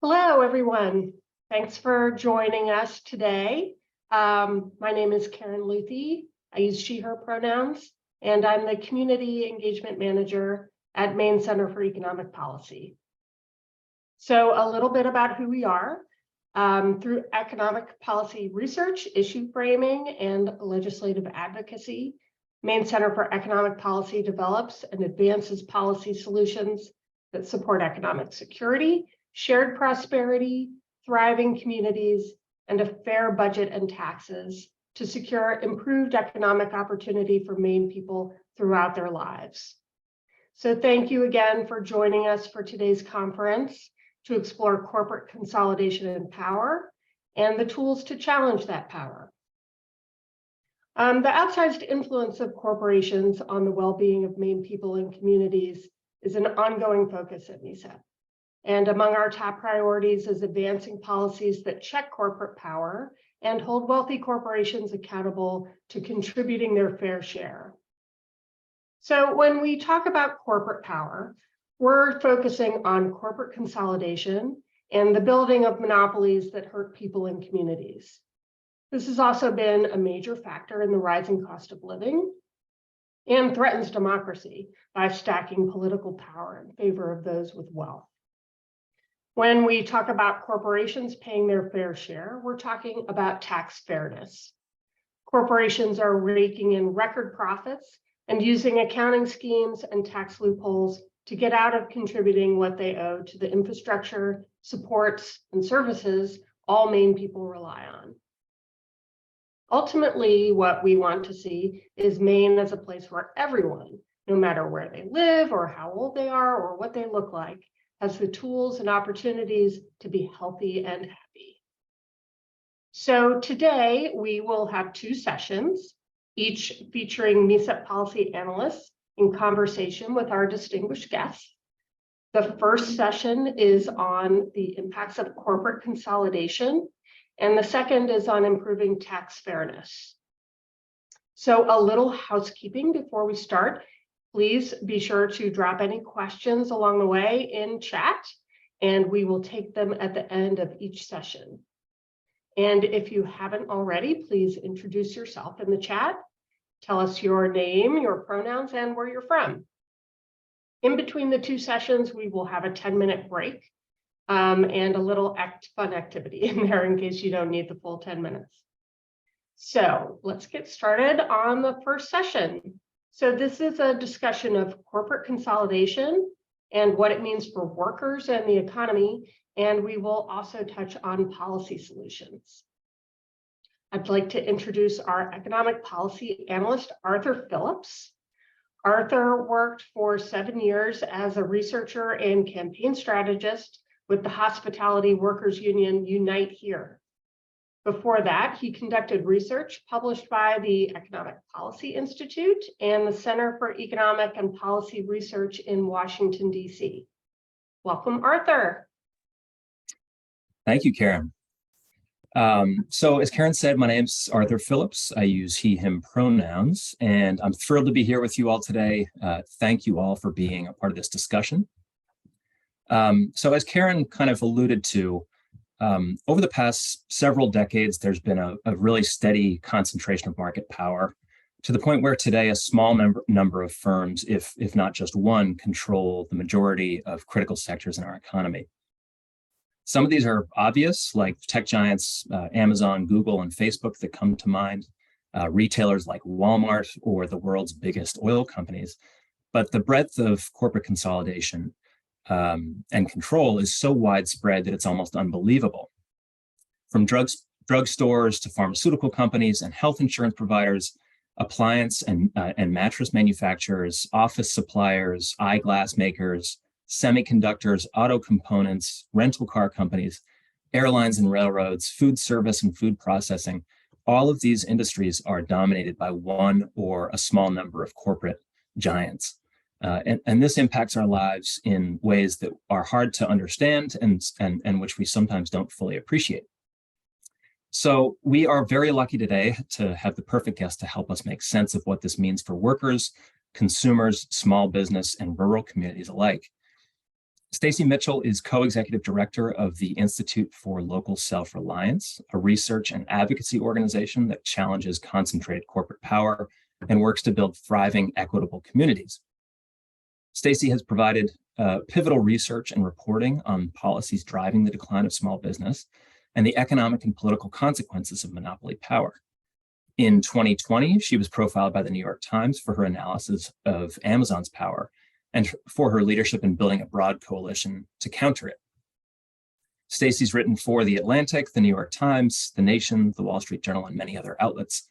Hello, everyone. Thanks for joining us today. My name is Karen Luthi. I use she, her pronouns, and I'm the Community Engagement Manager at Maine Center for Economic Policy. So a little bit about who we are. Through economic policy research, issue framing, and legislative advocacy, Maine Center for Economic Policy develops and advances policy solutions that support economic security, shared prosperity, thriving communities, and a fair budget and taxes to secure improved economic opportunity for Maine people throughout their lives. So thank you again for joining us for today's conference to explore corporate consolidation and power and the tools to challenge that power. The outsized influence of corporations on the well-being of Maine people and communities is an ongoing focus at MECEP. And among our top priorities is advancing policies that check corporate power and hold wealthy corporations accountable to contributing their fair share. So when we talk about corporate power, we're focusing on corporate consolidation and the building of monopolies that hurt people and communities. This has also been a major factor in the rising cost of living and threatens democracy by stacking political power in favor of those with wealth. When we talk about corporations paying their fair share, we're talking about tax fairness. Corporations are raking in record profits and using accounting schemes and tax loopholes to get out of contributing what they owe to the infrastructure, supports, and services all Maine people rely on. Ultimately, what we want to see is Maine as a place where everyone, no matter where they live or how old they are or what they look like, has the tools and opportunities to be healthy and happy. So today we will have two sessions, each featuring MECEP policy analysts in conversation with our distinguished guests. The first session is on the impacts of corporate consolidation, and the second is on improving tax fairness. So a little housekeeping before we start. Please be sure to drop any questions along the way in chat, and we will take them at the end of each session. And if you haven't already, please introduce yourself in the chat. Tell us your name, your pronouns, and where you're from. In between the two sessions, we will have a 10-minute break and a little fun activity in there in case you don't need the full 10 minutes. So let's get started on the first session. So this is a discussion of corporate consolidation and what it means for workers and the economy, and we will also touch on policy solutions. I'd like to introduce our economic policy analyst, Arthur Phillips. Arthur worked for 7 years as a researcher and campaign strategist with the Hospitality Workers Union Unite Here. Before that, he conducted research published by the Economic Policy Institute and the Center for Economic and Policy Research in Washington, D.C. Welcome, Arthur. Thank you, Karen. So as Karen said, my name's Arthur Phillips. I use he, him pronouns, and I'm thrilled to be here with you all today. Thank you all for being a part of this discussion. So as Karen kind of alluded to, over the past several decades, there's been a really steady concentration of market power to the point where today a small number of firms, if not just one, control the majority of critical sectors in our economy. Some of these are obvious, like tech giants, Amazon, Google, and Facebook that come to mind, retailers like Walmart or the world's biggest oil companies. But the breadth of corporate consolidation and control is so widespread that it's almost unbelievable. From drugstores to pharmaceutical companies and health insurance providers, appliance and mattress manufacturers, office suppliers, eyeglass makers, semiconductors, auto components, rental car companies, airlines and railroads, food service and food processing, all of these industries are dominated by one or a small number of corporate giants. And this impacts our lives in ways that are hard to understand and which we sometimes don't fully appreciate. So we are very lucky today to have the perfect guest to help us make sense of what this means for workers, consumers, small business, and rural communities alike. Stacy Mitchell is co-executive director of the Institute for Local Self-Reliance, a research and advocacy organization that challenges concentrated corporate power and works to build thriving, equitable communities. Stacy has provided pivotal research and reporting on policies driving the decline of small business and the economic and political consequences of monopoly power. In 2020, she was profiled by the New York Times for her analysis of Amazon's power and for her leadership in building a broad coalition to counter it. Stacy's written for The Atlantic, The New York Times, The Nation, The Wall Street Journal, and many other outlets,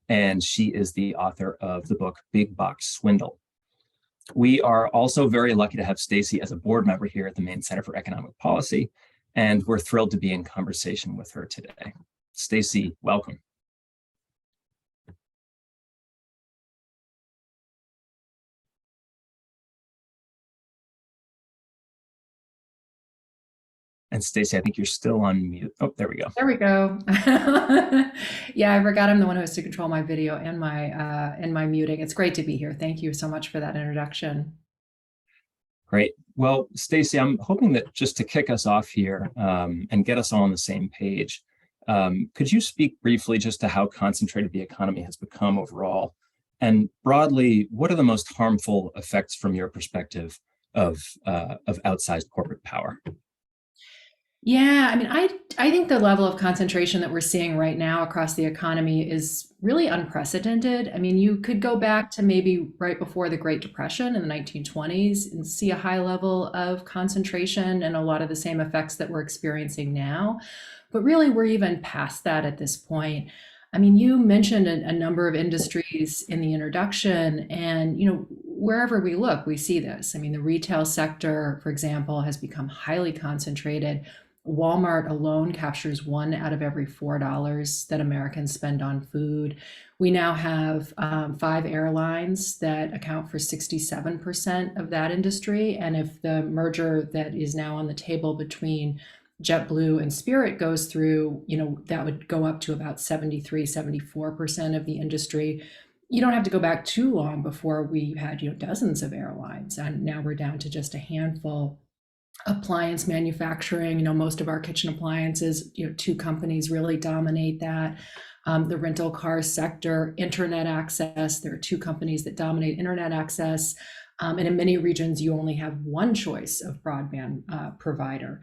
and she is the author of the book Big Box Swindle. We are also very lucky to have Stacy as a board member here at the Maine Center for Economic Policy, and we're thrilled to be in conversation with her today. Stacy, welcome. And Stacy, I think you're still on mute. Oh, there we go. There we go. Yeah, I forgot I'm the one who has to control my video and my muting. It's great to be here. Thank you so much for that introduction. Great. Well, Stacy, I'm hoping that just to kick us off here and get us all on the same page, could you speak briefly just to how concentrated the economy has become overall? And broadly, what are the most harmful effects from your perspective of outsized corporate power? Yeah, I mean, I think the level of concentration that we're seeing right now across the economy is really unprecedented. I mean, you could go back to maybe right before the Great Depression in the 1920s and see a high level of concentration and a lot of the same effects that we're experiencing now. But really, we're even past that at this point. I mean, you mentioned a number of industries in the introduction, and wherever we look, we see this. I mean, the retail sector, for example, has become highly concentrated. Walmart alone captures $1 out of every $4 that Americans spend on food. We now have 5 airlines that account for 67% of that industry. And if the merger that is now on the table between JetBlue and Spirit goes through, that would go up to about 74% of the industry. You don't have to go back too long before we had, dozens of airlines, and now we're down to just a handful. Appliance manufacturing, most of our kitchen appliances, 2 companies really dominate that. The rental car sector, internet access, there are 2 companies that dominate internet access. And in many regions, you only have one choice of broadband provider.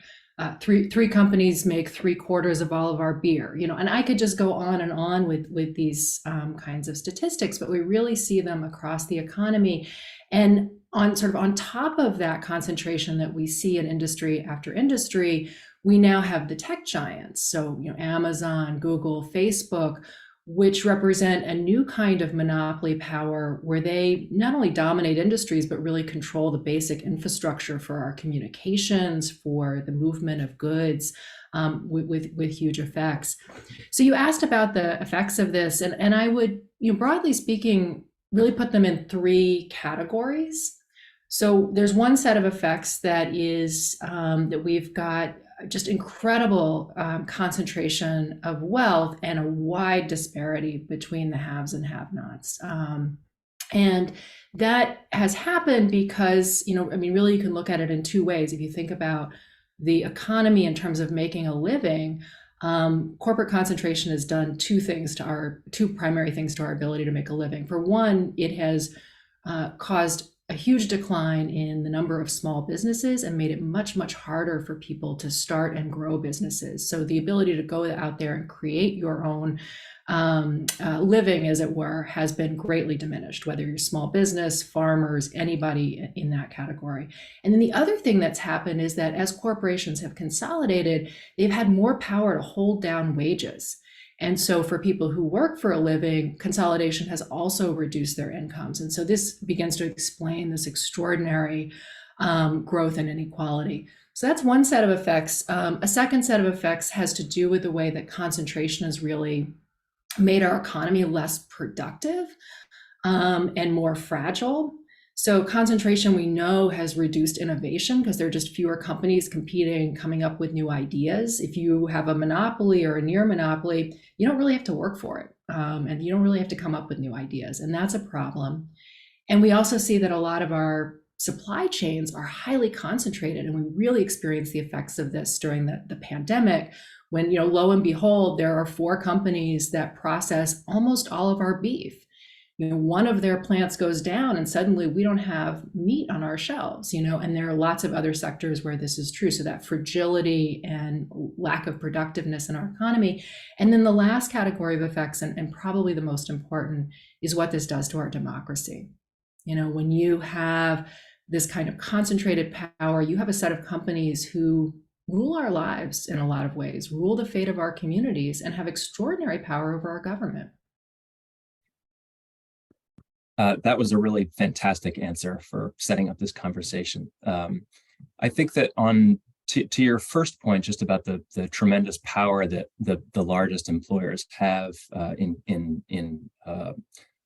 Three companies make 3/4 of all of our beer, and I could just go on and on with these kinds of statistics, but we really see them across the economy. And on top of that concentration that we see in industry after industry, we now have the tech giants. So, Amazon, Google, Facebook, which represent a new kind of monopoly power where they not only dominate industries, but really control the basic infrastructure for our communications, for the movement of goods, with huge effects. So you asked about the effects of this, and I would, broadly speaking, really put them in 3 categories. So there's one set of effects that is that we've got just incredible concentration of wealth and a wide disparity between the haves and have-nots. And that has happened because, really you can look at it in 2 ways. If you think about the economy in terms of making a living, corporate concentration has done 2 primary things to our ability to make a living. For one, it has caused a huge decline in the number of small businesses and made it much, much harder for people to start and grow businesses. So the ability to go out there and create your own living, as it were, has been greatly diminished, whether you're small business, farmers, anybody in that category. And then the other thing that's happened is that as corporations have consolidated, they've had more power to hold down wages. And so for people who work for a living, consolidation has also reduced their incomes. And so this begins to explain this extraordinary growth and inequality. So that's one set of effects. A second set of effects has to do with the way that concentration has really made our economy less productive and more fragile. So concentration, we know, has reduced innovation because there are just fewer companies competing, coming up with new ideas. If you have a monopoly or a near monopoly, you don't really have to work for it. And you don't really have to come up with new ideas. And that's a problem. And we also see that a lot of our supply chains are highly concentrated, and we really experienced the effects of this during the pandemic, when, lo and behold, there are 4 companies that process almost all of our beef. One of their plants goes down and suddenly we don't have meat on our shelves, and there are lots of other sectors where this is true. So that fragility and lack of productiveness in our economy. And then the last category of effects, and probably the most important, is what this does to our democracy. When you have this kind of concentrated power, you have a set of companies who rule our lives in a lot of ways, rule the fate of our communities, and have extraordinary power over our government. That was a really fantastic answer for setting up this conversation. I think that to your first point, just about the tremendous power that the largest employers have in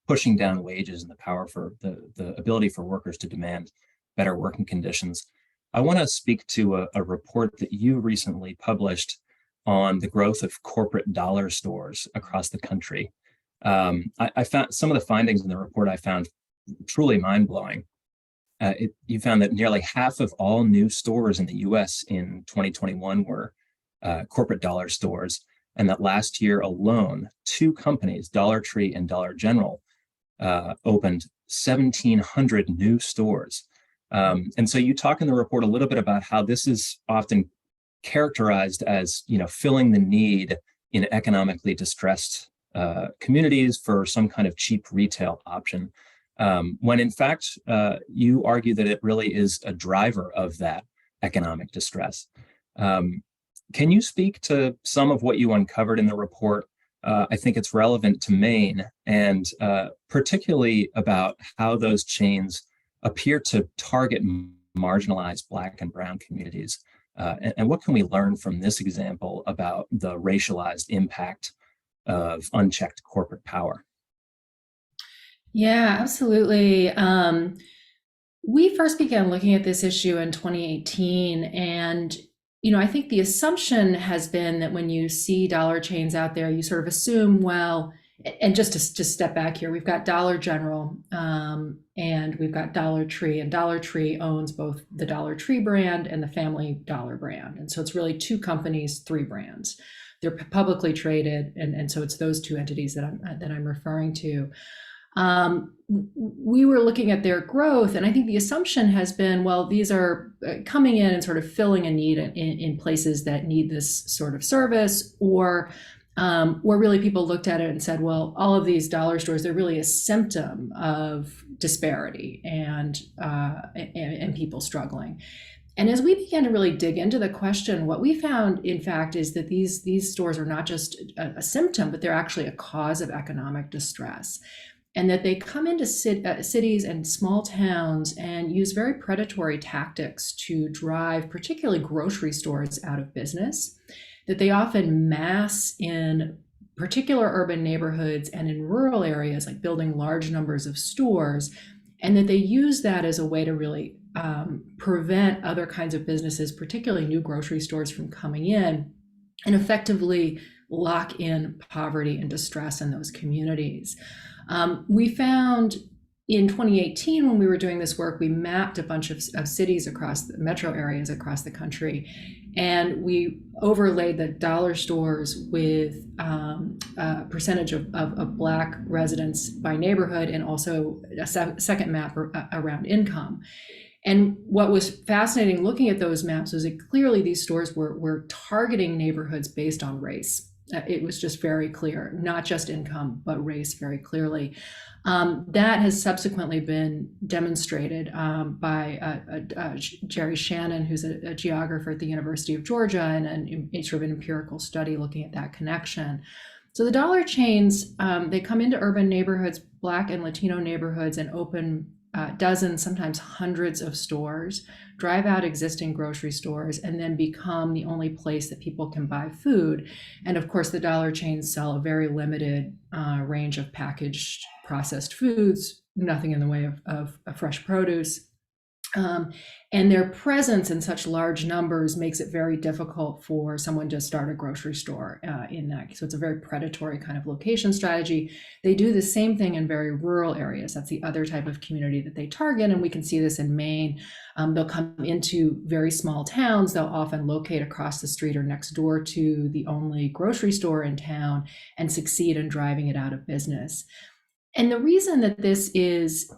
pushing down wages and the power for the ability for workers to demand better working conditions, I want to speak to a report that you recently published on the growth of corporate dollar stores across the country. I found some of the findings in the report I found truly mind-blowing. You found that nearly half of all new stores in the US in 2021 were corporate dollar stores, and that last year alone, 2 companies, Dollar Tree and Dollar General, opened 1,700 new stores. And so you talk in the report a little bit about how this is often characterized as, filling the need in economically distressed communities for some kind of cheap retail option, when in fact, you argue that it really is a driver of that economic distress. Can you speak to some of what you uncovered in the report? I think it's relevant to Maine, and particularly about how those chains appear to target marginalized Black and Brown communities. And what can we learn from this example about the racialized impact of unchecked corporate power? Yeah, absolutely. We first began looking at this issue in 2018, and I think the assumption has been that when you see dollar chains out there, you sort of assume, well, and just to step back here, we've got Dollar General and we've got Dollar Tree, and Dollar Tree owns both the Dollar Tree brand and the Family Dollar brand, and so it's really 2 companies, 3 brands. They're publicly traded, and so it's those 2 entities that I'm referring to. We were looking at their growth, and I think the assumption has been, well, these are coming in and sort of filling a need in places that need this sort of service, or where really people looked at it and said, well, all of these dollar stores, they're really a symptom of disparity and people struggling. And as we began to really dig into the question, what we found, in fact, is that these stores are not just a symptom, but they're actually a cause of economic distress. And that they come into cities and small towns and use very predatory tactics to drive particularly grocery stores out of business, that they often mass in particular urban neighborhoods and in rural areas, like building large numbers of stores, and that they use that as a way to really prevent other kinds of businesses, particularly new grocery stores, from coming in, and effectively lock in poverty and distress in those communities. We found in 2018, when we were doing this work, we mapped a bunch of cities across the metro areas across the country, and we overlaid the dollar stores with a percentage of Black residents by neighborhood, and also a second map around income. And what was fascinating looking at those maps was that clearly these stores were targeting neighborhoods based on race. It was just very clear, not just income, but race very clearly. That has subsequently been demonstrated by Jerry Shannon, who's a geographer at the University of Georgia, and sort of an empirical study looking at that connection. So the dollar chains, they come into urban neighborhoods, Black and Latino neighborhoods, and open dozens, sometimes hundreds of stores, drive out existing grocery stores, and then become the only place that people can buy food. And of course, the dollar chains sell a very limited range of packaged processed foods, nothing in the way of fresh produce. And their presence in such large numbers makes it very difficult for someone to start a grocery store in that. So it's a very predatory kind of location strategy. They do the same thing in very rural areas. That's the other type of community that they target. And we can see this in Maine. They'll come into very small towns. They'll often locate across the street or next door to the only grocery store in town and succeed in driving it out of business. And the reason that this is,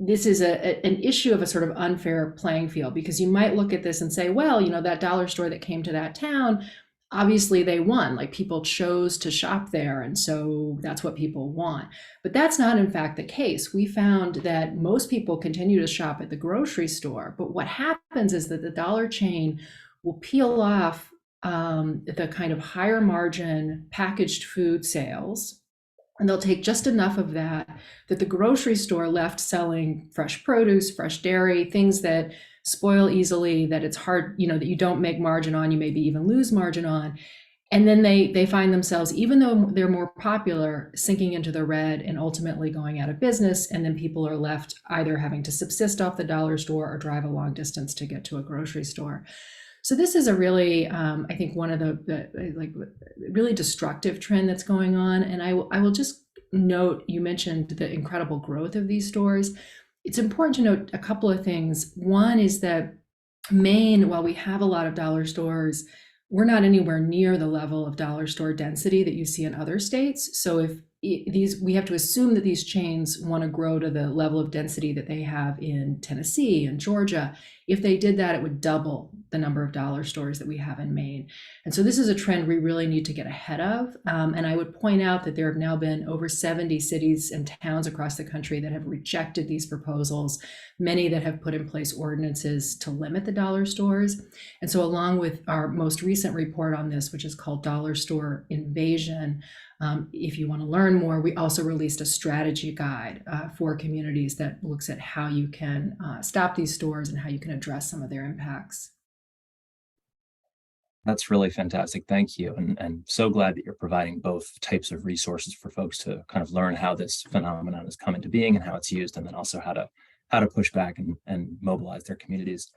this is an issue of a sort of unfair playing field, because you might look at this and say, well, that dollar store that came to that town, obviously they won, like people chose to shop there. And so that's what people want. But that's not in fact the case. We found that most people continue to shop at the grocery store. But what happens is that the dollar chain will peel off the kind of higher margin packaged food sales. And they'll take just enough of that the grocery store left selling fresh produce, fresh dairy, things that spoil easily, that it's hard, that you don't make margin on, you maybe even lose margin on. And then they find themselves, even though they're more popular, sinking into the red and ultimately going out of business. And then people are left either having to subsist off the dollar store or drive a long distance to get to a grocery store. So this is a really, I think, one of the really destructive trend that's going on. And I will just note, you mentioned the incredible growth of these stores. It's important to note a couple of things. One is that Maine, while we have a lot of dollar stores, we're not anywhere near the level of dollar store density that you see in other states. So if we have to assume that these chains want to grow to the level of density that they have in Tennessee and Georgia. If they did that, it would double the number of dollar stores that we have in Maine. And so this is a trend we really need to get ahead of. And I would point out that there have now been over 70 cities and towns across the country that have rejected these proposals, many that have put in place ordinances to limit the dollar stores. And so along with our most recent report on this, which is called Dollar Store Invasion, if you want to learn more, we also released a strategy guide for communities that looks at how you can stop these stores and how you can address some of their impacts. That's really fantastic. Thank you. And so glad that you're providing both types of resources for folks to kind of learn how this phenomenon has come into being and how it's used, and then also how to push back and mobilize their communities.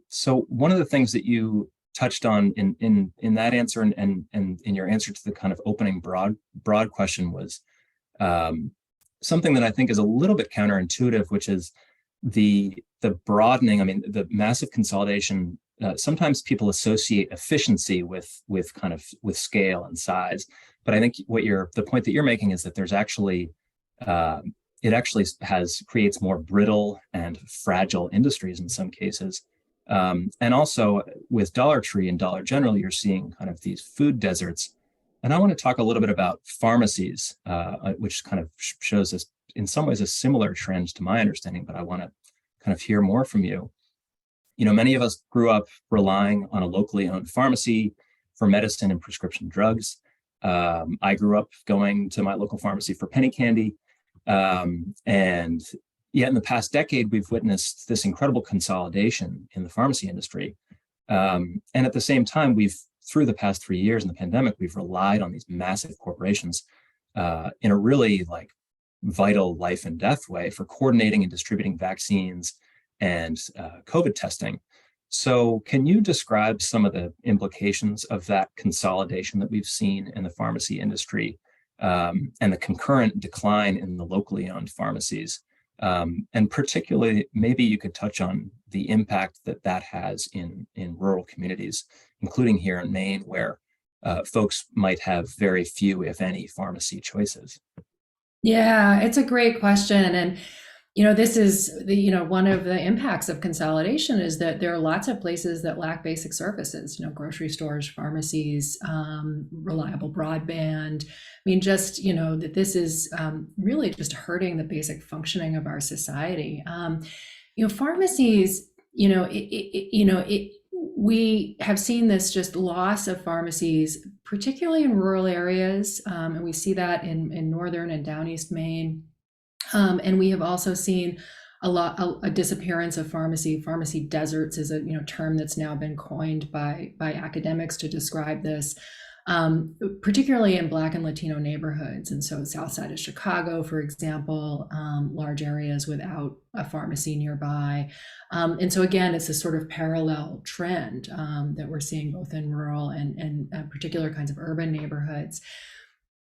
So one of the things that you touched on in that answer and in your answer to the kind of opening broad question was something that I think is a little bit counterintuitive, which is the broadening. I mean, the massive consolidation. Sometimes people associate efficiency with scale and size, but I think the point that you're making is that there's actually it actually creates more brittle and fragile industries in some cases. And also with Dollar Tree and Dollar General, you're seeing kind of these food deserts. And I want to talk a little bit about pharmacies, which kind of shows us in some ways a similar trend to my understanding, but I want to kind of hear more from you. Many of us grew up relying on a locally owned pharmacy for medicine and prescription drugs. I grew up going to my local pharmacy for penny candy. And yet in the past decade, we've witnessed this incredible consolidation in the pharmacy industry. And at the same time, through the past 3 years in the pandemic, we've relied on these massive corporations in a really vital life and death way for coordinating and distributing vaccines and COVID testing. So can you describe some of the implications of that consolidation that we've seen in the pharmacy industry and the concurrent decline in the locally owned pharmacies? And particularly, maybe you could touch on the impact that has in rural communities, including here in Maine, where folks might have very few, if any, pharmacy choices. Yeah, it's a great question. And this is one of the impacts of consolidation is that there are lots of places that lack basic services, grocery stores, pharmacies, reliable broadband. I mean, just, that this is really just hurting the basic functioning of our society. Pharmacies, we have seen this just loss of pharmacies, particularly in rural areas. And we see that in northern and down east Maine. And we have also seen a disappearance of pharmacy. Pharmacy deserts is a term that's now been coined by academics to describe this. particularly in Black and Latino neighborhoods. And so South Side of Chicago, for example, large areas without a pharmacy nearby. And so again, it's a sort of parallel trend that we're seeing both in rural and particular kinds of urban neighborhoods.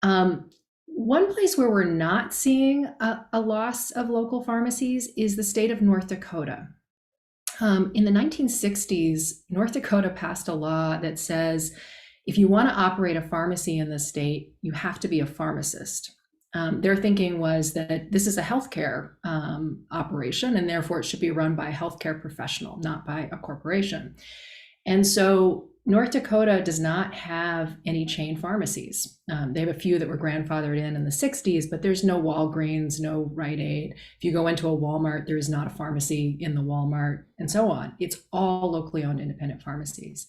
One place where we're not seeing a loss of local pharmacies is the state of North Dakota. In the 1960s, North Dakota passed a law that says if you want to operate a pharmacy in the state, you have to be a pharmacist. Their thinking was that this is a healthcare operation, and therefore it should be run by a healthcare professional, not by a corporation. And so North Dakota does not have any chain pharmacies. They have a few that were grandfathered in the 60s, but there's no Walgreens, no Rite Aid. If you go into a Walmart, there is not a pharmacy in the Walmart, and so on. It's all locally owned independent pharmacies.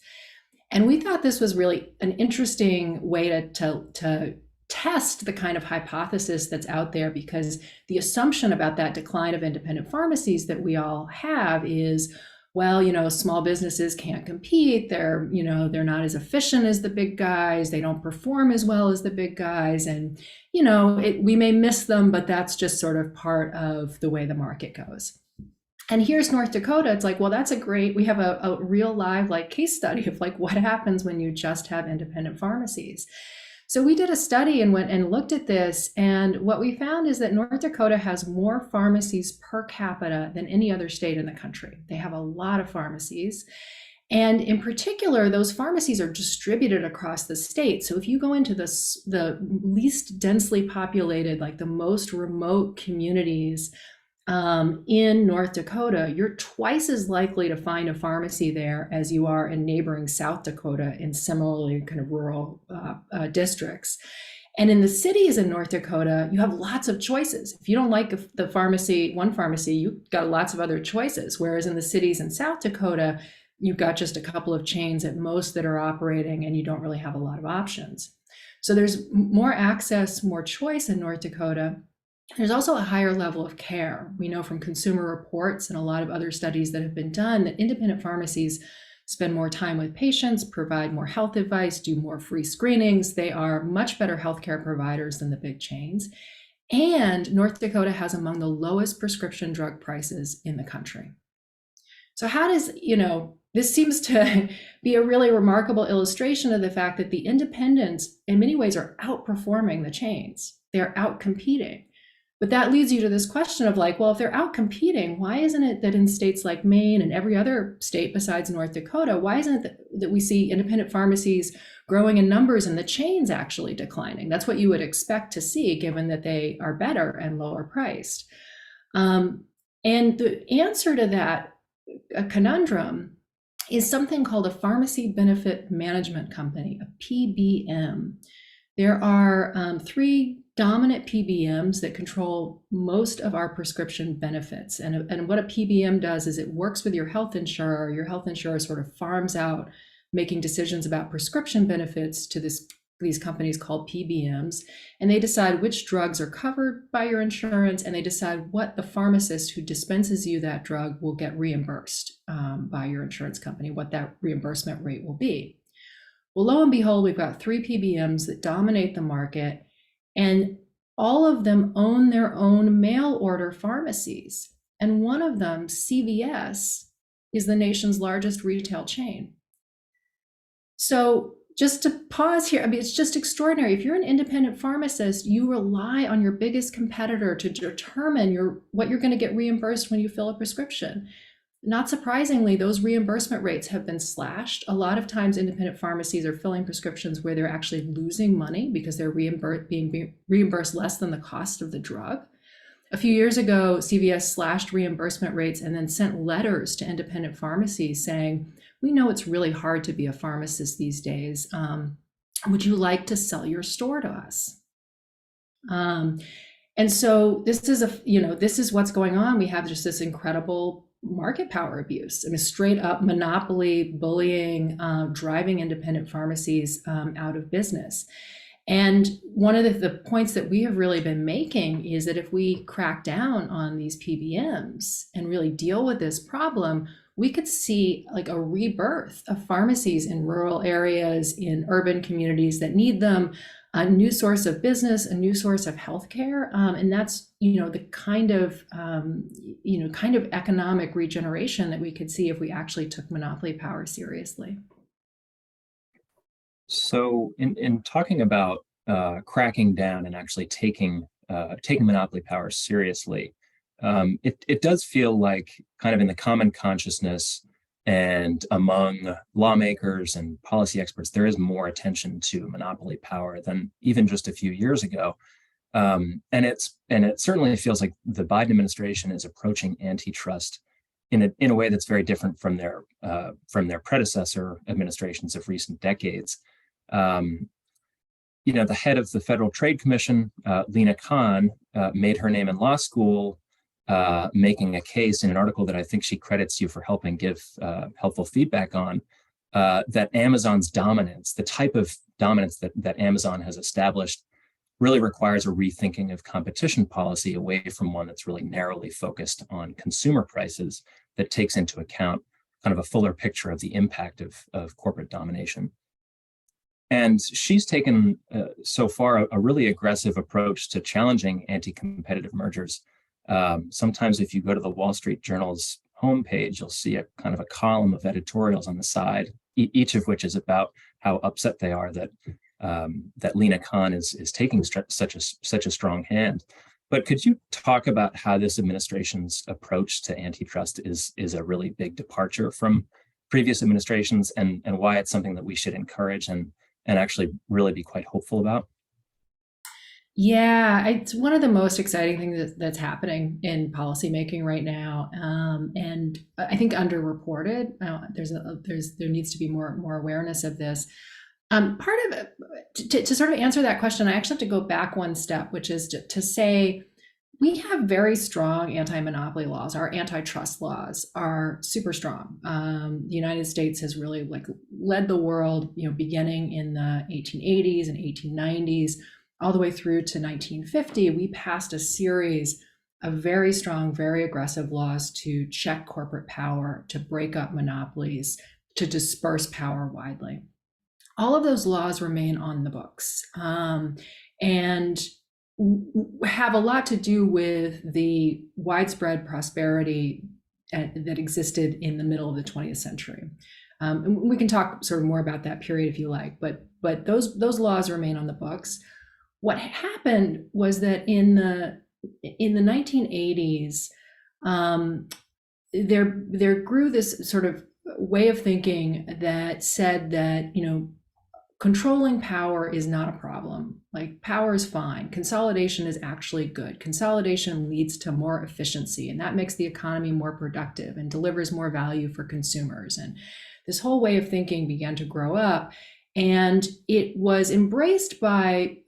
And we thought this was really an interesting way to test the kind of hypothesis that's out there, because the assumption about that decline of independent pharmacies that we all have is, well, small businesses can't compete. They're not as efficient as the big guys. They don't perform as well as the big guys. And, we may miss them, but that's just sort of part of the way the market goes. And here's North Dakota. It's like, well, we have a real live case study of what happens when you just have independent pharmacies. So we did a study and went and looked at this. And what we found is that North Dakota has more pharmacies per capita than any other state in the country. They have a lot of pharmacies. And in particular, those pharmacies are distributed across the state. So if you go into the least densely populated, the most remote communities in North Dakota, you're twice as likely to find a pharmacy there as you are in neighboring South Dakota in similarly kind of rural districts. And in the cities in North Dakota, you have lots of choices. If you don't like one pharmacy, you've got lots of other choices. Whereas in the cities in South Dakota, you've got just a couple of chains at most that are operating, and you don't really have a lot of options. So there's more access, more choice in North Dakota. There's also a higher level of care. We know from consumer reports and a lot of other studies that have been done that independent pharmacies spend more time with patients, provide more health advice, do more free screenings. They are much better healthcare providers than the big chains. And North Dakota has among the lowest prescription drug prices in the country. So how does, this seems to be a really remarkable illustration of the fact that the independents in many ways are outperforming the chains. They're out-competing. But that leads you to this question of well, if they're out competing, why isn't it that in states like Maine and every other state besides North Dakota, why isn't it that we see independent pharmacies growing in numbers and the chains actually declining? That's what you would expect to see, given that they are better and lower priced. And the answer to that conundrum is something called a pharmacy benefit management company, a PBM. There are 3 dominant PBMs that control most of our prescription benefits. And what a PBM does is it works with your health insurer. Your health insurer sort of farms out making decisions about prescription benefits to these companies called PBMs. And they decide which drugs are covered by your insurance, and they decide what the pharmacist who dispenses you that drug will get reimbursed by your insurance company, what that reimbursement rate will be. Well, lo and behold, we've got 3 PBMs that dominate the market, and all of them own their own mail order pharmacies. And one of them, CVS, is the nation's largest retail chain. So just to pause here, it's just extraordinary. If you're an independent pharmacist, you rely on your biggest competitor to determine what you're going to get reimbursed when you fill a prescription. Not surprisingly, those reimbursement rates have been slashed. A lot of times independent pharmacies are filling prescriptions where they're actually losing money because they're being reimbursed less than the cost of the drug. A few years ago, CVS slashed reimbursement rates and then sent letters to independent pharmacies saying, we know it's really hard to be a pharmacist these days. Would you like to sell your store to us? And so this is what's going on. We have just this incredible market power abuse. Straight up monopoly, bullying, driving independent pharmacies out of business. And one of the points that we have really been making is that if we crack down on these PBMs and really deal with this problem, we could see like a rebirth of pharmacies in rural areas, in urban communities that need them, a new source of business, a new source of healthcare, and that's the kind of economic regeneration that we could see if we actually took monopoly power seriously. So, in talking about cracking down and actually taking monopoly power seriously, it does feel like kind of in the common consciousness and among lawmakers and policy experts, there is more attention to monopoly power than even just a few years ago. And it certainly feels like the Biden administration is approaching antitrust in a way that's very different from their predecessor administrations of recent decades. The head of the Federal Trade Commission, Lena Khan, made her name in law school, making a case in an article that I think she credits you for helping give helpful feedback on, that Amazon's dominance, the type of dominance that Amazon has established, really requires a rethinking of competition policy away from one that's really narrowly focused on consumer prices that takes into account kind of a fuller picture of the impact of corporate domination. And she's taken so far a really aggressive approach to challenging anti-competitive mergers. Sometimes if you go to the Wall Street Journal's homepage, you'll see a kind of a column of editorials on the side, each of which is about how upset they are that Lena Khan is taking such a strong hand. But could you talk about how this administration's approach to antitrust is a really big departure from previous administrations, and why it's something that we should encourage and actually really be quite hopeful about? Yeah, it's one of the most exciting things that's happening in policymaking right now, and I think underreported. There needs to be more awareness of this. Part of it, to sort of answer that question, I actually have to go back one step, which is to say we have very strong anti-monopoly laws. Our antitrust laws are super strong. The United States has really led the world, beginning in the 1880s and 1890s, all the way through to 1950. We passed a series of very strong, very aggressive laws to check corporate power, to break up monopolies, to disperse power widely. All of those laws remain on the books, and have a lot to do with the widespread prosperity that existed in the middle of the 20th century. And we can talk sort of more about that period if you like, but those laws remain on the books. What happened was that in the 1980s, there grew this sort of way of thinking that said that controlling power is not a problem. Like, power is fine. Consolidation is actually good. Consolidation leads to more efficiency, and that makes the economy more productive and delivers more value for consumers. And this whole way of thinking began to grow up, and it was embraced by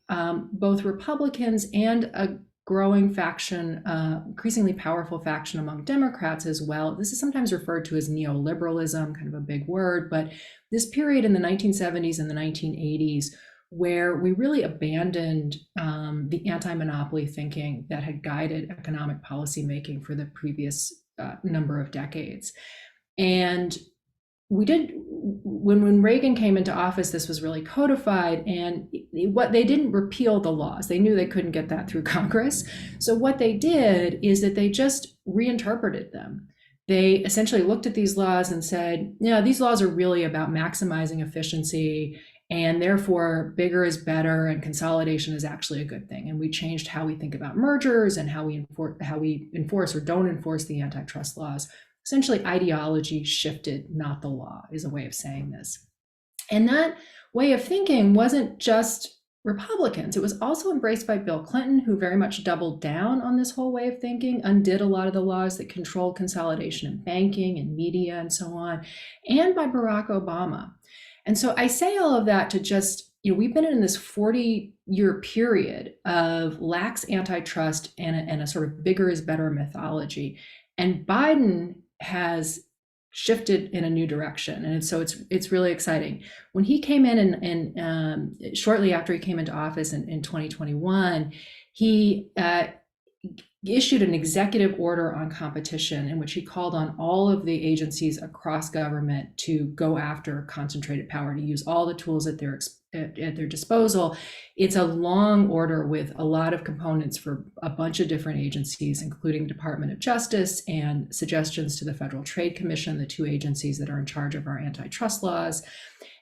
both Republicans and a growing faction, increasingly powerful faction among Democrats as well. This is sometimes referred to as neoliberalism, kind of a big word, but this period in the 1970s and the 1980s where we really abandoned the anti-monopoly thinking that had guided economic policy making for the previous number of decades. And we did, when Reagan came into office, this was really codified, and what they didn't repeal the laws. They knew they couldn't get that through Congress. So what they did is that they just reinterpreted them. They essentially looked at these laws and said, these laws are really about maximizing efficiency, and therefore bigger is better, and consolidation is actually a good thing. And we changed how we think about mergers and how we enforce or don't enforce the antitrust laws. Essentially, ideology shifted, not the law, is a way of saying this. And that way of thinking wasn't just Republicans. It was also embraced by Bill Clinton, who very much doubled down on this whole way of thinking, undid a lot of the laws that controlled consolidation in banking and media and so on, and by Barack Obama. And so I say all of that to just, we've been in this 40-year period of lax antitrust and a sort of bigger is better mythology. And Biden has shifted in a new direction. And so it's really exciting. When he came in and shortly after he came into office in 2021, he issued an executive order on competition in which he called on all of the agencies across government to go after concentrated power, to use all the tools at their disposal. It's a long order with a lot of components for a bunch of different agencies, including Department of Justice, and suggestions to the Federal Trade Commission, the two agencies that are in charge of our antitrust laws.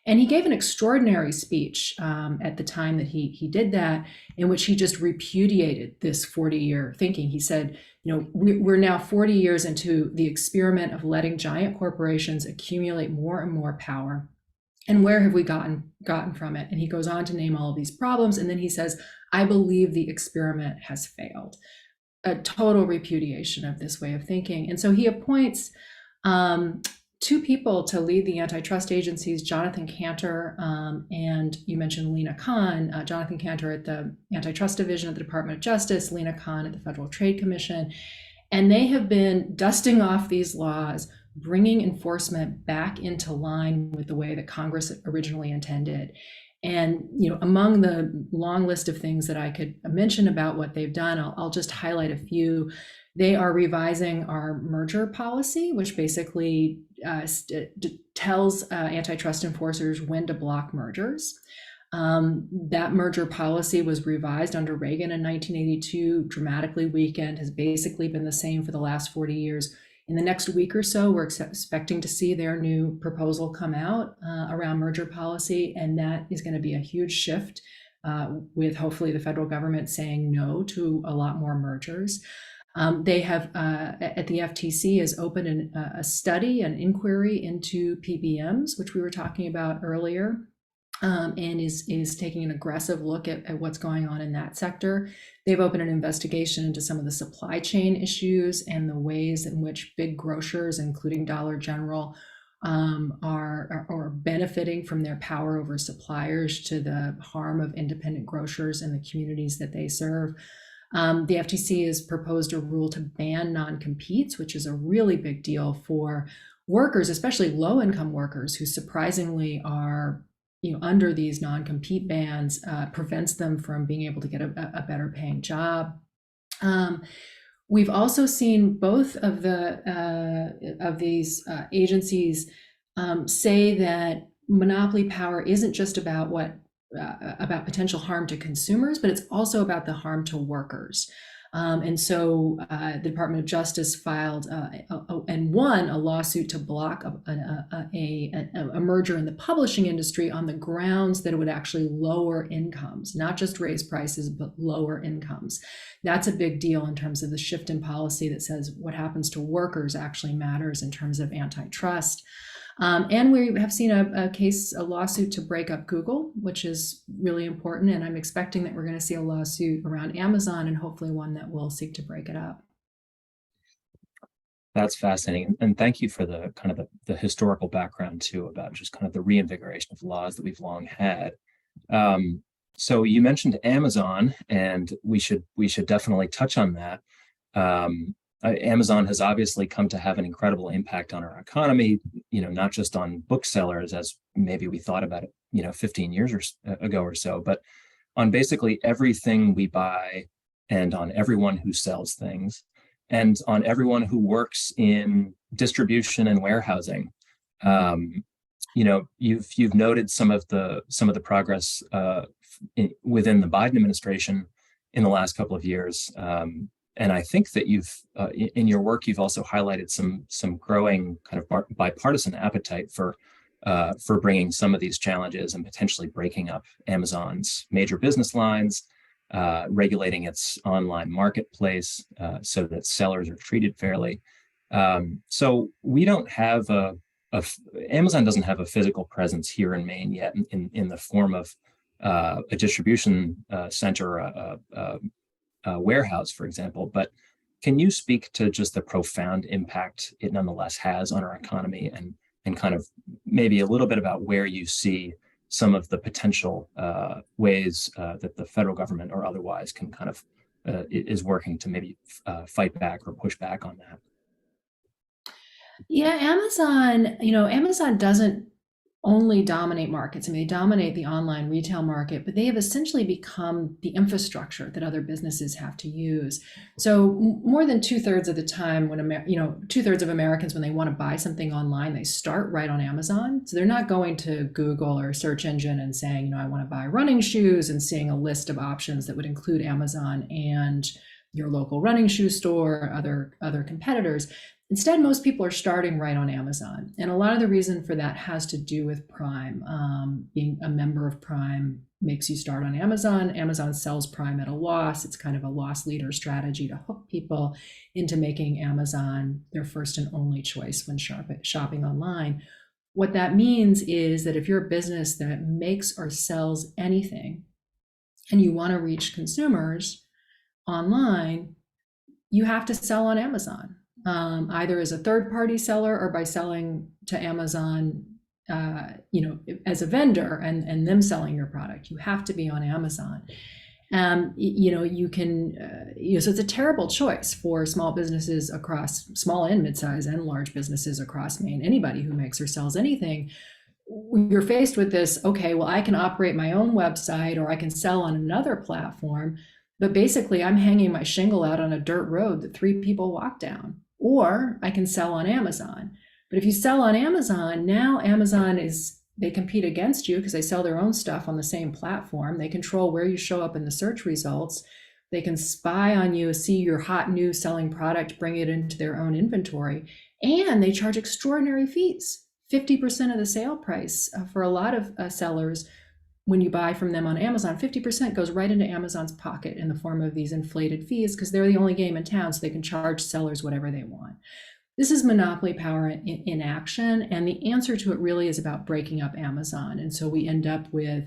And he gave an extraordinary speech at the time that he did that, in which he just repudiated this 40-year thinking. He said, we're now 40 years into the experiment of letting giant corporations accumulate more and more power. And where have we gotten from it? And he goes on to name all of these problems. And then he says, I believe the experiment has failed. A total repudiation of this way of thinking. And so he appoints two people to lead the antitrust agencies, Jonathan Cantor, and you mentioned Lena Khan. Jonathan Cantor at the Antitrust Division of the Department of Justice, Lena Khan at the Federal Trade Commission. And they have been dusting off these laws, bringing enforcement back into line with the way that Congress originally intended. And among the long list of things that I could mention about what they've done, I'll just highlight a few. They are revising our merger policy, which basically tells antitrust enforcers when to block mergers. That merger policy was revised under Reagan in 1982, dramatically weakened, has basically been the same for the last 40 years. In the next week or so, we're expecting to see their new proposal come out around merger policy, and that is going to be a huge shift with hopefully the federal government saying no to a lot more mergers. They have, at the FTC, has opened a study, an inquiry into PBMs, which we were talking about earlier, and is taking an aggressive look at what's going on in that sector. They've opened an investigation into some of the supply chain issues and the ways in which big grocers, including Dollar General, are benefiting from their power over suppliers to the harm of independent grocers and the communities that they serve. The FTC has proposed a rule to ban non-competes, which is a really big deal for workers, especially low-income workers, who surprisingly are under these non-compete bans, prevents them from being able to get a better paying job. We've also seen both of these agencies say that monopoly power isn't just about about potential harm to consumers, but it's also about the harm to workers. And so the Department of Justice filed and won a lawsuit to block a merger in the publishing industry on the grounds that it would actually lower incomes, not just raise prices, but lower incomes. That's a big deal in terms of the shift in policy that says what happens to workers actually matters in terms of antitrust. And we have seen a lawsuit to break up Google, which is really important. And I'm expecting that we're going to see a lawsuit around Amazon, and hopefully one that will seek to break it up. That's fascinating. And thank you for the kind of the historical background too, about just kind of the reinvigoration of laws that we've long had. So you mentioned Amazon, and we should definitely touch on that. Amazon has obviously come to have an incredible impact on our economy, not just on booksellers, as maybe we thought about it, 15 years ago or so, but on basically everything we buy, and on everyone who sells things, and on everyone who works in distribution and warehousing. You've noted some of the progress within the Biden administration in the last couple of years. And I think that you've, in your work, you've also highlighted some growing kind of bipartisan appetite for bringing some of these challenges and potentially breaking up Amazon's major business lines, regulating its online marketplace so that sellers are treated fairly. So we don't have Amazon doesn't have a physical presence here in Maine yet in the form of a distribution center, warehouse, for example, but can you speak to just the profound impact it nonetheless has on our economy, and kind of maybe a little bit about where you see some of the potential ways that the federal government or otherwise can kind of is working to maybe fight back or push back on that? Yeah, Amazon doesn't only dominate markets. I mean, they dominate the online retail market, but they have essentially become the infrastructure that other businesses have to use. So more than 2/3 of the time when, 2/3 of Americans, when they want to buy something online, they start right on Amazon. So they're not going to Google or search engine and saying, I want to buy running shoes and seeing a list of options that would include Amazon and your local running shoe store, other competitors. Instead, most people are starting right on Amazon. And a lot of the reason for that has to do with Prime. Being a member of Prime makes you start on Amazon. Amazon sells Prime at a loss. It's kind of a loss leader strategy to hook people into making Amazon their first and only choice when shopping online. What that means is that if you're a business that makes or sells anything and you want to reach consumers online, you have to sell on Amazon. Either as a third-party seller or by selling to Amazon, as a vendor and them selling your product. You have to be on Amazon. You can, so it's a terrible choice for small businesses across, small and mid-size and large businesses across Maine. Anybody who makes or sells anything, you're faced with this, okay, well, I can operate my own website or I can sell on another platform, but basically I'm hanging my shingle out on a dirt road that 3 people walk down. Or I can sell on Amazon. But if you sell on Amazon, now they compete against you because they sell their own stuff on the same platform. They control where you show up in the search results. They can spy on you, see your hot new selling product, bring it into their own inventory. And they charge extraordinary fees, 50% of the sale price for a lot of sellers. When you buy from them on Amazon, 50% goes right into Amazon's pocket in the form of these inflated fees because they're the only game in town, so they can charge sellers whatever they want. This is monopoly power in action, and the answer to it really is about breaking up Amazon. And so we end up with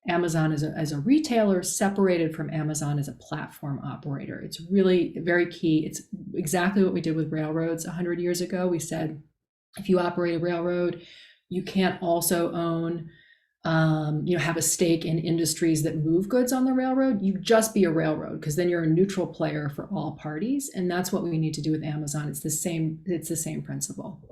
Amazon as a retailer separated from Amazon as a platform operator. It's really very key. It's exactly what we did with railroads 100 years ago. We said, if you operate a railroad, you can't also own have a stake in industries that move goods on the railroad. You just be a railroad because then you're a neutral player for all parties. And that's what we need to do with Amazon. It's the same principle.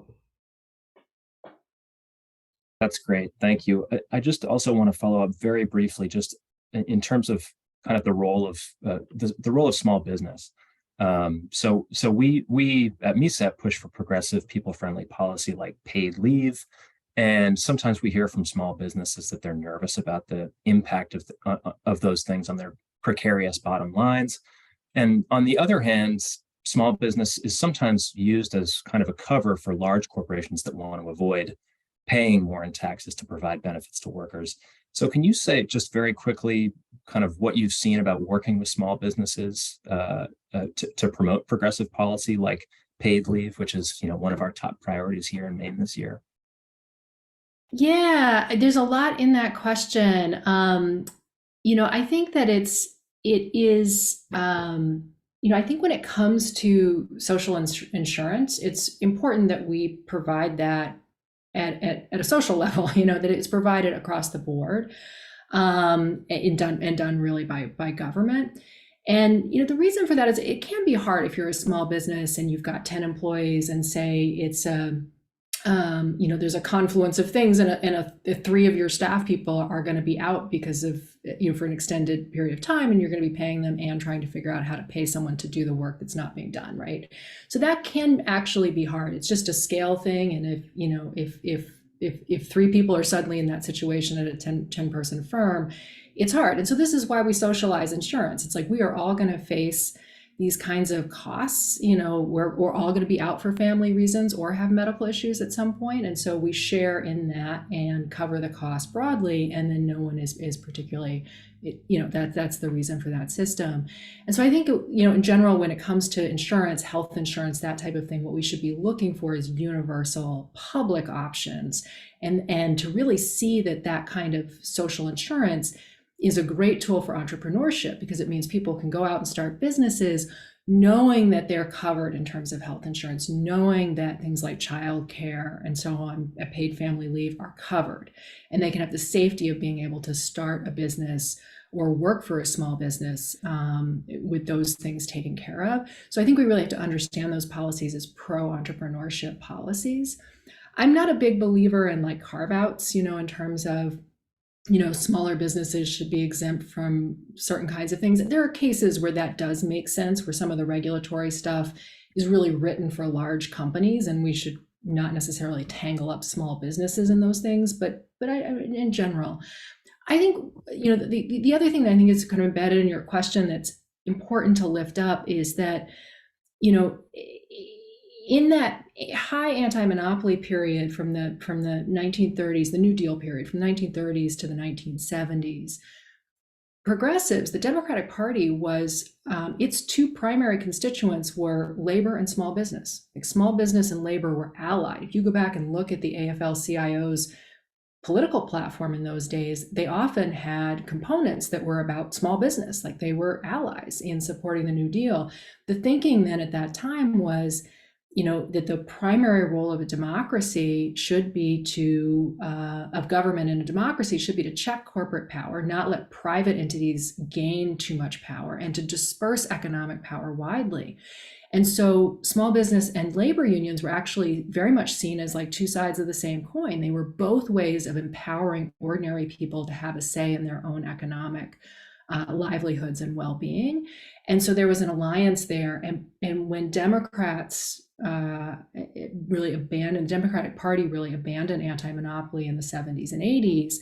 That's great. Thank you. I just also want to follow up very briefly, just in terms of kind of the role of the role of small business. So we at MECEP push for progressive, people-friendly policy like paid leave. And sometimes we hear from small businesses that they're nervous about the impact of those things on their precarious bottom lines. And on the other hand, small business is sometimes used as kind of a cover for large corporations that want to avoid paying more in taxes to provide benefits to workers. So can you say just very quickly kind of what you've seen about working with small businesses to promote progressive policy like paid leave, which is one of our top priorities here in Maine this year? Yeah, there's a lot in that question. I think that it is, I think when it comes to social insurance, it's important that we provide that at a social level, that it's provided across the board, and done really by government. And the reason for that is it can be hard if you're a small business and you've got 10 employees and say it's there's a confluence of things and 3 of your staff people are going to be out because of, for an extended period of time, and you're going to be paying them and trying to figure out how to pay someone to do the work that's not being done, right? So that can actually be hard. It's just a scale thing. And if 3 people are suddenly in that situation at a 10 person firm, it's hard. And so this is why we socialize insurance. It's like we are all going to face these kinds of costs. We're all going to be out for family reasons or have medical issues at some point. And so we share in that and cover the cost broadly. And then no one is particularly, that's the reason for that system. And so I think, in general, when it comes to insurance, health insurance, that type of thing, what we should be looking for is universal public options and to really see that kind of social insurance is a great tool for entrepreneurship because it means people can go out and start businesses knowing that they're covered in terms of health insurance, knowing that things like childcare and so on, a paid family leave are covered. And they can have the safety of being able to start a business or work for a small business with those things taken care of. So I think we really have to understand those policies as pro-entrepreneurship policies. I'm not a big believer in like carve outs, in terms of, smaller businesses should be exempt from certain kinds of things. There are cases where that does make sense, where some of the regulatory stuff is really written for large companies, and we should not necessarily tangle up small businesses in those things. But in general, I think, the other thing that I think is kind of embedded in your question that's important to lift up is that, in that high anti-monopoly period from the 1930s, the New Deal period from the 1930s to the 1970s, progressives, the Democratic Party was, its two primary constituents were labor and small business. Like small business and labor were allied. If you go back and look at the AFL-CIO's political platform in those days, they often had components that were about small business, like they were allies in supporting the New Deal. The thinking then at that time was, that the primary role of a democracy should be of government in a democracy should be to check corporate power, not let private entities gain too much power, and to disperse economic power widely. And so small business and labor unions were actually very much seen as like two sides of the same coin. They were both ways of empowering ordinary people to have a say in their own economic livelihoods and well-being. And so there was an alliance there. And when Democrats the Democratic Party really abandoned anti-monopoly in the 70s and 80s,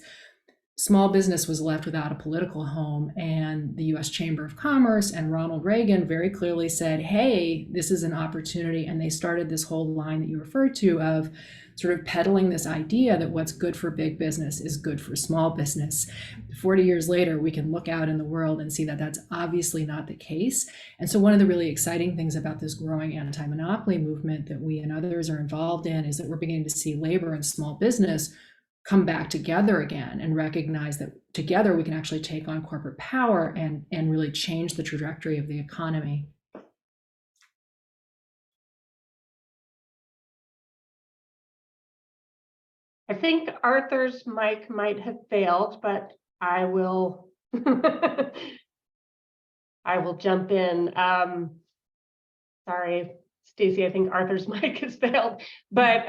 small business was left without a political home. And the US Chamber of Commerce and Ronald Reagan very clearly said, hey, this is an opportunity. And they started this whole line that you referred to of sort of peddling this idea that what's good for big business is good for small business. 40 years later, we can look out in the world and see that that's obviously not the case. And so one of the really exciting things about this growing anti-monopoly movement that we and others are involved in is that we're beginning to see labor and small business come back together again and recognize that together we can actually take on corporate power and really change the trajectory of the economy. I think Arthur's mic might have failed, but I will I will jump in. Sorry, Stacy, I think Arthur's mic has failed, but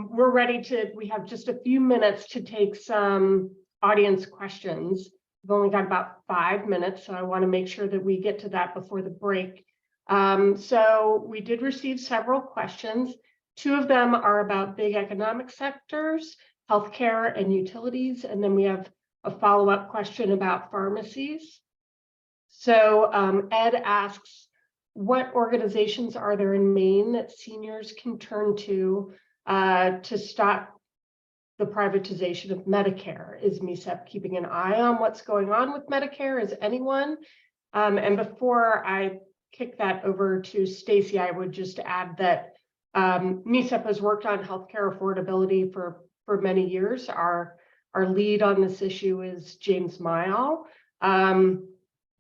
we're ready we have just a few minutes to take some audience questions. We've only got about 5 minutes, so I want to make sure that we get to that before the break. So we did receive several questions. 2 of them are about big economic sectors, healthcare and utilities, and then we have a follow-up question about pharmacies. So Ed asks, what organizations are there in Maine that seniors can turn to stop the privatization of Medicare? Is MECEP keeping an eye on what's going on with Medicare? Is anyone? And before I kick that over to Stacy, I would just add that MECEP has worked on healthcare affordability for many years. Our lead on this issue is James Mile.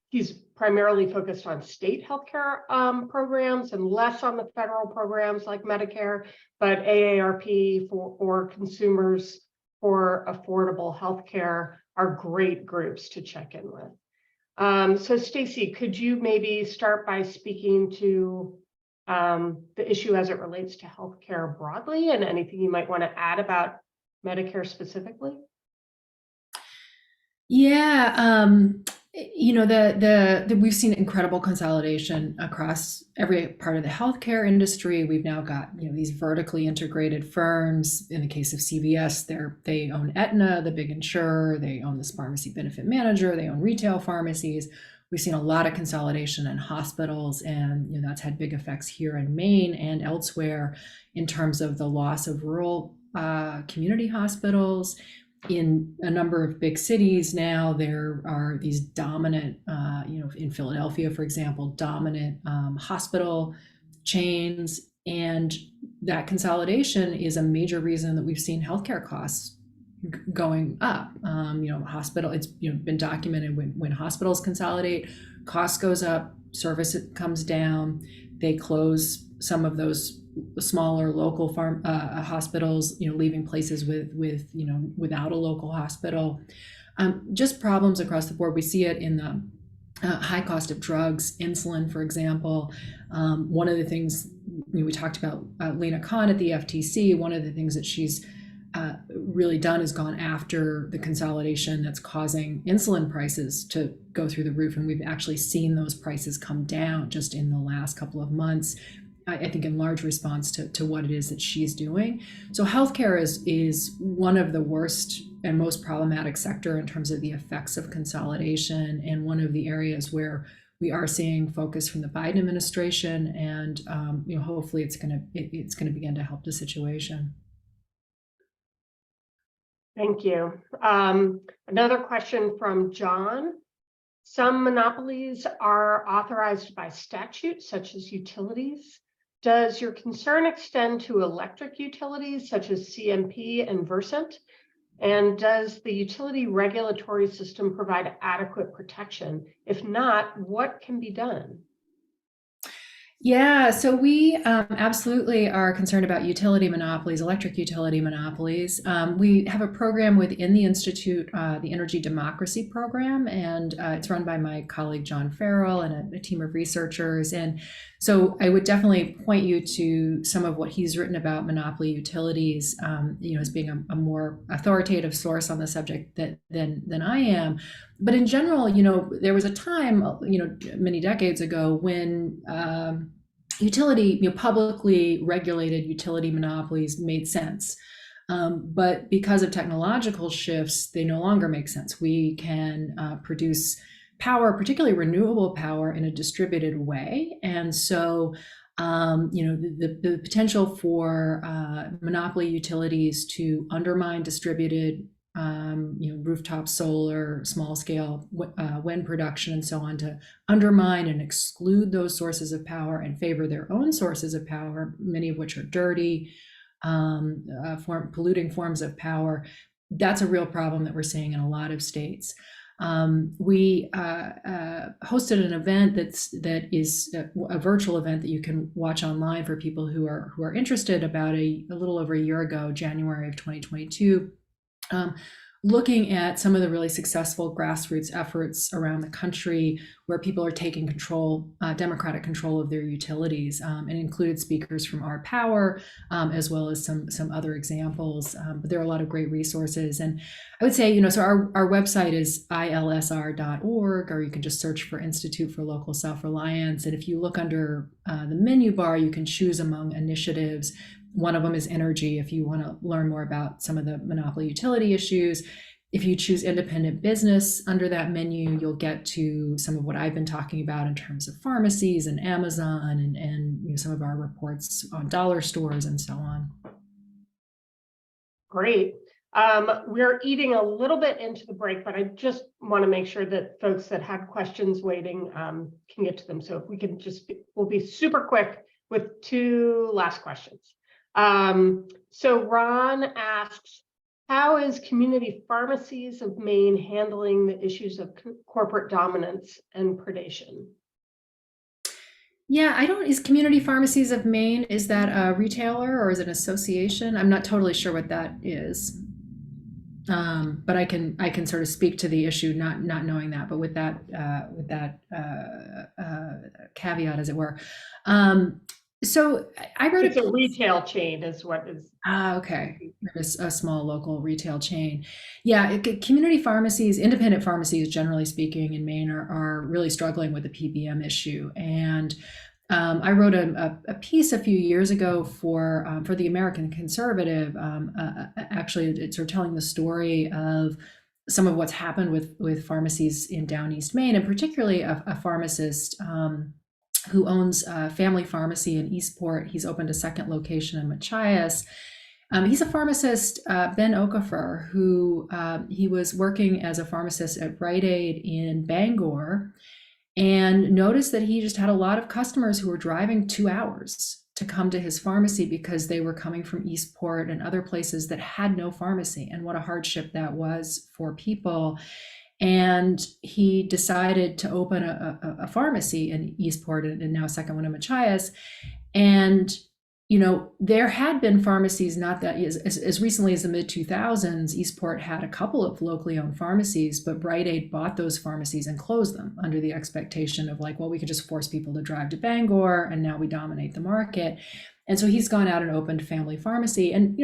He's primarily focused on state healthcare programs and less on the federal programs like Medicare, but AARP for consumers for affordable healthcare are great groups to check in with. So Stacy, could you maybe start by speaking to the issue as it relates to healthcare broadly, and anything you might want to add about Medicare specifically? Yeah, we've seen incredible consolidation across every part of the healthcare industry. We've now got these vertically integrated firms. In the case of CVS, they own Aetna, the big insurer. They own this pharmacy benefit manager. They own retail pharmacies. We've seen a lot of consolidation in hospitals, and that's had big effects here in Maine and elsewhere in terms of the loss of rural community hospitals. In a number of big cities now, there are these dominant, in Philadelphia, for example, dominant hospital chains, and that consolidation is a major reason that we've seen healthcare costs going up. It's been documented when hospitals consolidate, cost goes up, service comes down. They close some of those smaller local hospitals, leaving places without a local hospital. Just problems across the board. We see it in the high cost of drugs, insulin, for example. One of the things we talked about Lena Khan at the FTC. One of the things that she's really done is gone after the consolidation that's causing insulin prices to go through the roof. And we've actually seen those prices come down just in the last couple of months, I think in large response to what it is that she's doing. So healthcare is one of the worst and most problematic sector in terms of the effects of consolidation, and one of the areas where we are seeing focus from the Biden administration, and hopefully it's going to begin to help the situation. Thank you. Another question from John. Some monopolies are authorized by statute, such as utilities. Does your concern extend to electric utilities, such as CMP and Versant? And does the utility regulatory system provide adequate protection? If not, what can be done? Yeah, so we absolutely are concerned about utility monopolies, electric utility monopolies. We have a program within the Institute, the Energy Democracy Program, and it's run by my colleague John Farrell and a team of researchers. And so I would definitely point you to some of what he's written about monopoly utilities, as being a more authoritative source on the subject than I am. But in general, there was a time, many decades ago when publicly regulated utility monopolies made sense. But because of technological shifts, they no longer make sense. We can produce power, particularly renewable power, in a distributed way. And so, the potential for monopoly utilities to undermine distributed rooftop solar, small scale wind production, and so on, to undermine and exclude those sources of power and favor their own sources of power, many of which are dirty, polluting forms of power. That's a real problem that we're seeing in a lot of states. We hosted an event that is a virtual event that you can watch online for people who are interested, about a little over a year ago, January of 2022. Looking at some of the really successful grassroots efforts around the country where people are taking control, democratic control of their utilities, and included speakers from Our Power, as well as some other examples. But there are a lot of great resources. And I would say, so our website is ilsr.org, or you can just search for Institute for Local Self-Reliance. And if you look under the menu bar, you can choose among initiatives. One of them is energy, if you want to learn more about some of the monopoly utility issues. If you choose independent business under that menu, you'll get to some of what I've been talking about in terms of pharmacies and Amazon and some of our reports on dollar stores and so on. Great. We're eating a little bit into the break, but I just want to make sure that folks that had questions waiting can get to them. So if we can we'll be super quick with two last questions. So Ron asks, how is Community Pharmacies of Maine handling the issues of corporate dominance and predation? Yeah, is Community Pharmacies of Maine, is that a retailer or is it an association? I'm not totally sure what that is. But I can sort of speak to the issue, not knowing that, but with that caveat, as it were. So I wrote it's a retail chain is what is. Okay. A small local retail chain. Yeah, community pharmacies, independent pharmacies, generally speaking, in Maine are really struggling with the PBM issue. And I wrote a piece a few years ago for the American Conservative. Actually, it's sort of telling the story of some of what's happened with pharmacies in Down East Maine, and particularly a pharmacist who owns a family pharmacy in Eastport. He's opened a second location in Machias. He's a pharmacist, Ben Okafor, who he was working as a pharmacist at Rite Aid in Bangor, and noticed that he just had a lot of customers who were driving 2 hours to come to his pharmacy because they were coming from Eastport and other places that had no pharmacy, and what a hardship that was for people. And he decided to open a pharmacy in Eastport, and now a second one in Machias. And there had been pharmacies not that as recently as the mid 2000s. Eastport had a couple of locally owned pharmacies, but Rite Aid bought those pharmacies and closed them under the expectation of like, well, we could just force people to drive to Bangor and now we dominate the market. And so he's gone out and opened Family Pharmacy. And,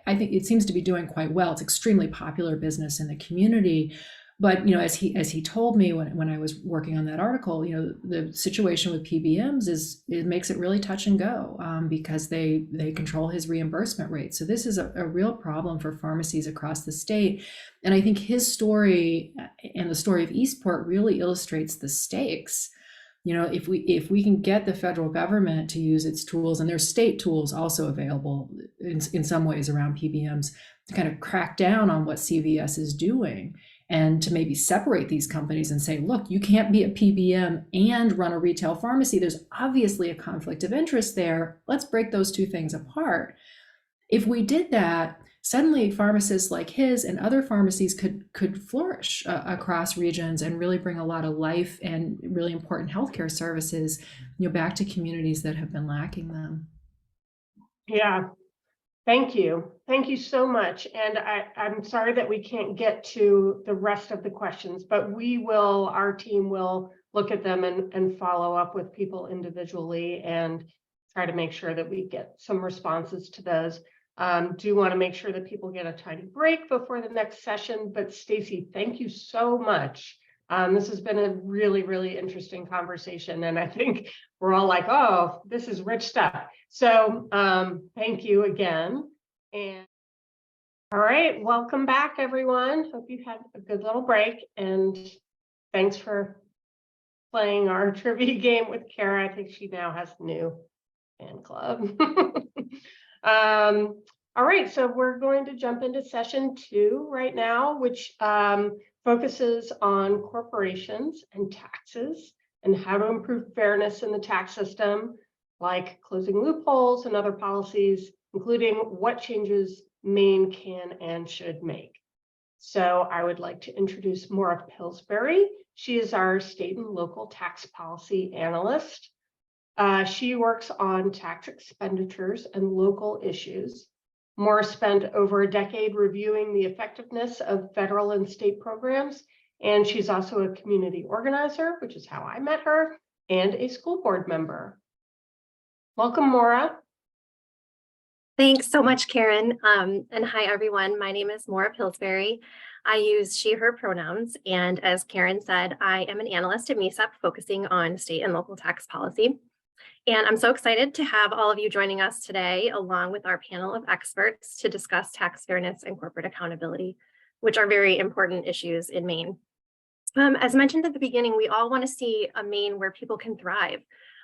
I think it seems to be doing quite well. It's extremely popular business in the community. But, as he told me when I was working on that article, the situation with PBMs it makes it really touch and go because they control his reimbursement rate. So this is a real problem for pharmacies across the state. And I think his story and the story of Eastport really illustrates the stakes. If we can get the federal government to use its tools, and there's state tools also available in some ways around PBMs, to kind of crack down on what CVS is doing, and to maybe separate these companies and say, look, you can't be a PBM and run a retail pharmacy. There's obviously a conflict of interest there. Let's break those two things apart. If we did that, suddenly pharmacists like his and other pharmacies could flourish across regions and really bring a lot of life and really important healthcare services, back to communities that have been lacking them. Yeah. Thank you. Thank you so much. And I'm sorry that we can't get to the rest of the questions, but our team will look at them and follow up with people individually and try to make sure that we get some responses to those. Do want to make sure that people get a tiny break before the next session, but Stacy, thank you so much. This has been a really, really interesting conversation. And I think we're all like, oh, this is rich stuff. So thank you again. And all right, welcome back, everyone. Hope you had a good little break. And thanks for playing our trivia game with Kara. I think she now has a new fan club. All right, so we're going to jump into session 2 right now, which focuses on corporations and taxes and how to improve fairness in the tax system, like closing loopholes and other policies, including what changes Maine can and should make. So I would like to introduce Maura Pillsbury. She is our state and local tax policy analyst. She works on tax expenditures and local issues. Maura spent over a decade reviewing the effectiveness of federal and state programs, and she's also a community organizer, which is how I met her, and a school board member. Welcome, Maura. Thanks so much, Karen. And hi, everyone. My name is Maura Pillsbury. I use she, her pronouns. And as Karen said, I am an analyst at MECEP focusing on state and local tax policy. And I'm so excited to have all of you joining us today, along with our panel of experts to discuss tax fairness and corporate accountability, which are very important issues in Maine. As mentioned at the beginning, we all want to see a Maine where people can thrive,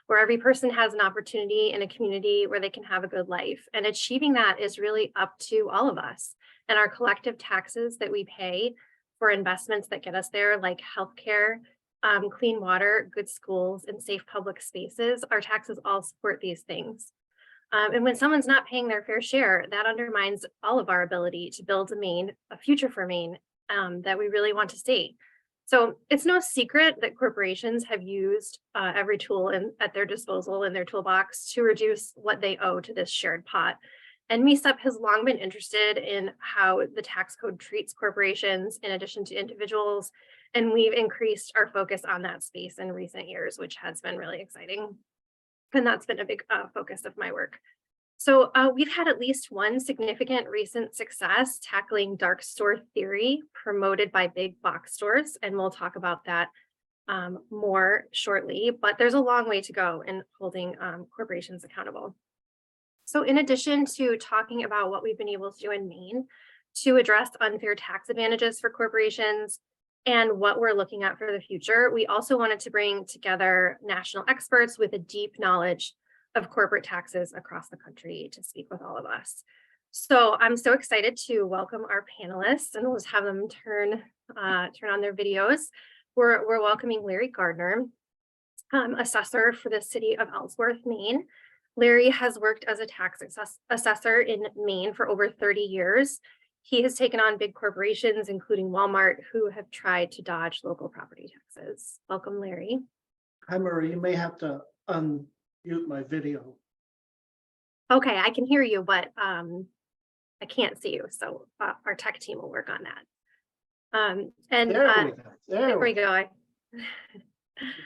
where every person has an opportunity in a community where they can have a good life. And achieving that is really up to all of us and our collective taxes that we pay for investments that get us there, like healthcare, clean water, good schools, and safe public spaces. Our taxes all support these things. And when someone's not paying their fair share, that undermines all of our ability to build a future for Maine that we really want to see. So it's no secret that corporations have used every tool at their disposal in their toolbox to reduce what they owe to this shared pot. And MECEP has long been interested in how the tax code treats corporations in addition to individuals. And we've increased our focus on that space in recent years, which has been really exciting. And that's been a big focus of my work. So we've had at least one significant recent success tackling dark store theory promoted by big box stores. And we'll talk about that more shortly, but there's a long way to go in holding corporations accountable. So in addition to talking about what we've been able to do in Maine to address unfair tax advantages for corporations and what we're looking at for the future, we also wanted to bring together national experts with a deep knowledge of corporate taxes across the country to speak with all of us. So I'm so excited to welcome our panelists, and we'll just have them turn on their videos. We're welcoming Larry Gardner, assessor for the city of Ellsworth, Maine. Larry has worked as a tax assessor in Maine for over 30 years. He has taken on big corporations, including Walmart, who have tried to dodge local property taxes. Welcome, Larry. Hi, Marie. You may have to unmute my video. Okay, I can hear you, but I can't see you. So our tech team will work on that. There we go.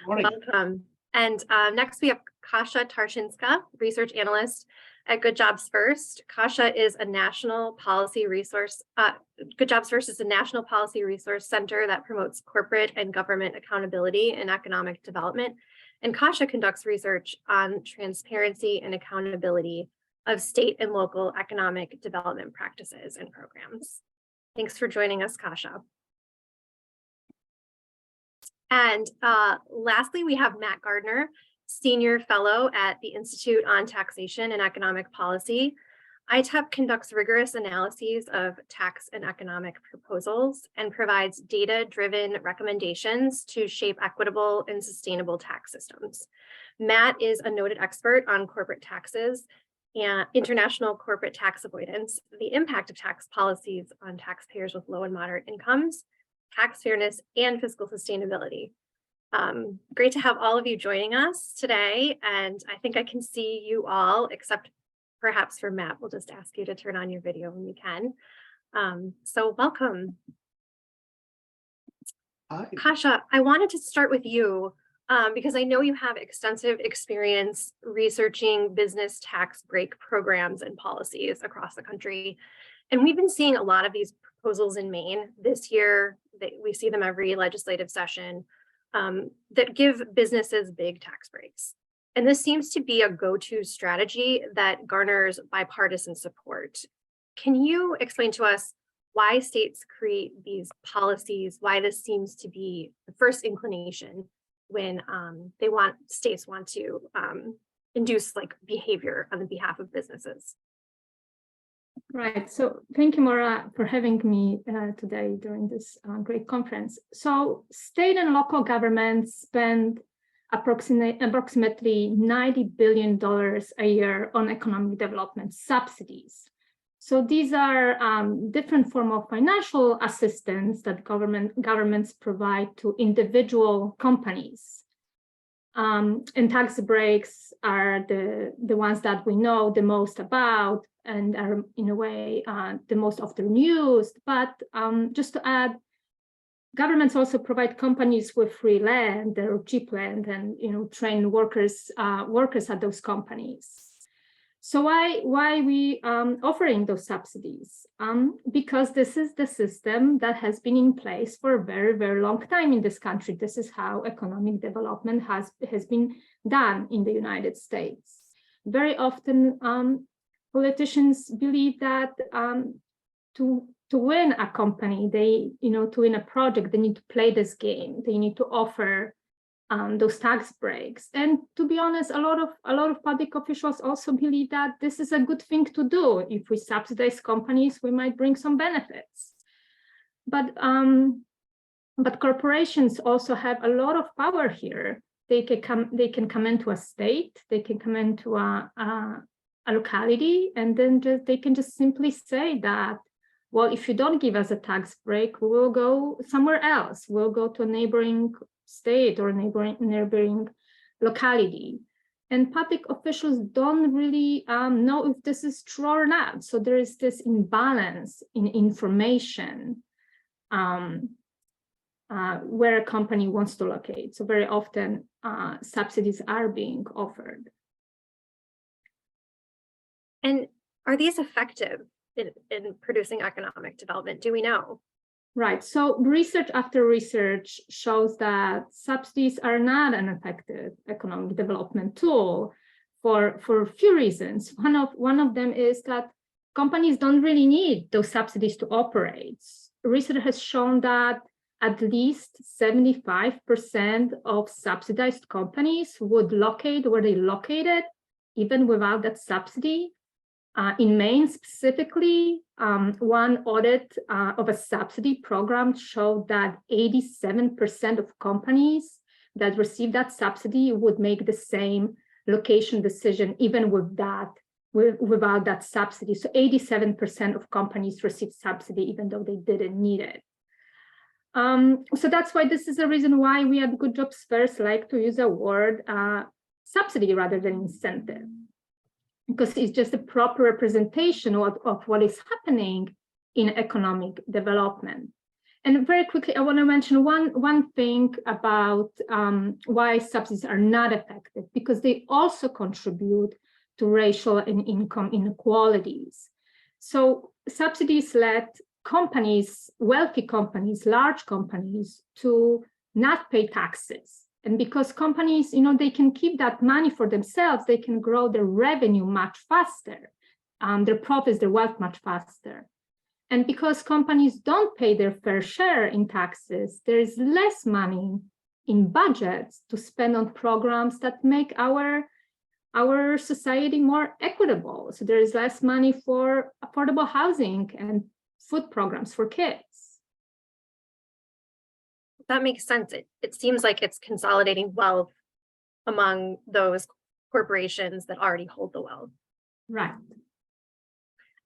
Welcome. And next we have Kasia Tarczynska, research analyst at Good Jobs First. Kasia is a national policy resource. Good Jobs First is a national policy resource center that promotes corporate and government accountability and economic development. And Kasia conducts research on transparency and accountability of state and local economic development practices and programs. Thanks for joining us, Kasia. And lastly, we have Matt Gardner, Senior Fellow at the Institute on Taxation and Economic Policy. ITEP conducts rigorous analyses of tax and economic proposals and provides data-driven recommendations to shape equitable and sustainable tax systems. Matt is a noted expert on corporate taxes and international corporate tax avoidance, the impact of tax policies on taxpayers with low and moderate incomes, tax fairness, and fiscal sustainability. Great to have all of you joining us today. And I think I can see you all, except perhaps for Matt. We'll just ask you to turn on your video when you can. So welcome. Hi. Kasia, I wanted to start with you because I know you have extensive experience researching business tax break programs and policies across the country. And we've been seeing a lot of these proposals in Maine this year. We see them every legislative session that give businesses big tax breaks. And this seems to be a go-to strategy that garners bipartisan support. Can you explain to us why states create these policies, why this seems to be the first inclination when states want to induce like behavior on the behalf of businesses? Right. So thank you, Maura, for having me today during this great conference. So state and local governments spend approximately $90 billion a year on economic development subsidies. So these are different forms of financial assistance that governments provide to individual companies. And tax breaks are the ones that we know the most about and are in a way the most often used. But just to add, governments also provide companies with free land or cheap land and train workers at those companies. So why we offering those subsidies? Because this is the system that has been in place for a very, very long time in this country. This is how economic development has been done in the United States. Very often, politicians believe that to win a company, to win a project, they need to play this game. They need to offer those tax breaks. And to be honest, a lot of public officials also believe that this is a good thing to do. If we subsidize companies, we might bring some benefits. But corporations also have a lot of power here. They can come into a state, they can come into a locality, and then they can just simply say that, well, if you don't give us a tax break, we will go somewhere else. We'll go to a neighboring state or neighboring locality. And public officials don't really know if this is true or not. So there is this imbalance in information where a company wants to locate. So very often subsidies are being offered. And are these effective in producing economic development? Do we know? Right. So research after research shows that subsidies are not an effective economic development tool for a few reasons. One of them is that companies don't really need those subsidies to operate. Research has shown that at least 75% of subsidized companies would locate where they located, even without that subsidy. In Maine specifically, one audit of a subsidy program showed that 87% of companies that received that subsidy would make the same location decision even without that subsidy. So 87% of companies received subsidy even though they didn't need it. So that's why this is a reason why we at Good Jobs First like to use a word subsidy rather than incentive. because it's just a proper representation of what is happening in economic development. And very quickly, I want to mention one thing about why subsidies are not effective, because they also contribute to racial and income inequalities. So subsidies let companies, wealthy companies, large companies, to not pay taxes. And because companies, they can keep that money for themselves, they can grow their revenue much faster, their profits, their wealth much faster. And because companies don't pay their fair share in taxes, there is less money in budgets to spend on programs that make our society more equitable. So there is less money for affordable housing and food programs for kids. That makes sense. It seems like it's consolidating wealth among those corporations that already hold the wealth. Right.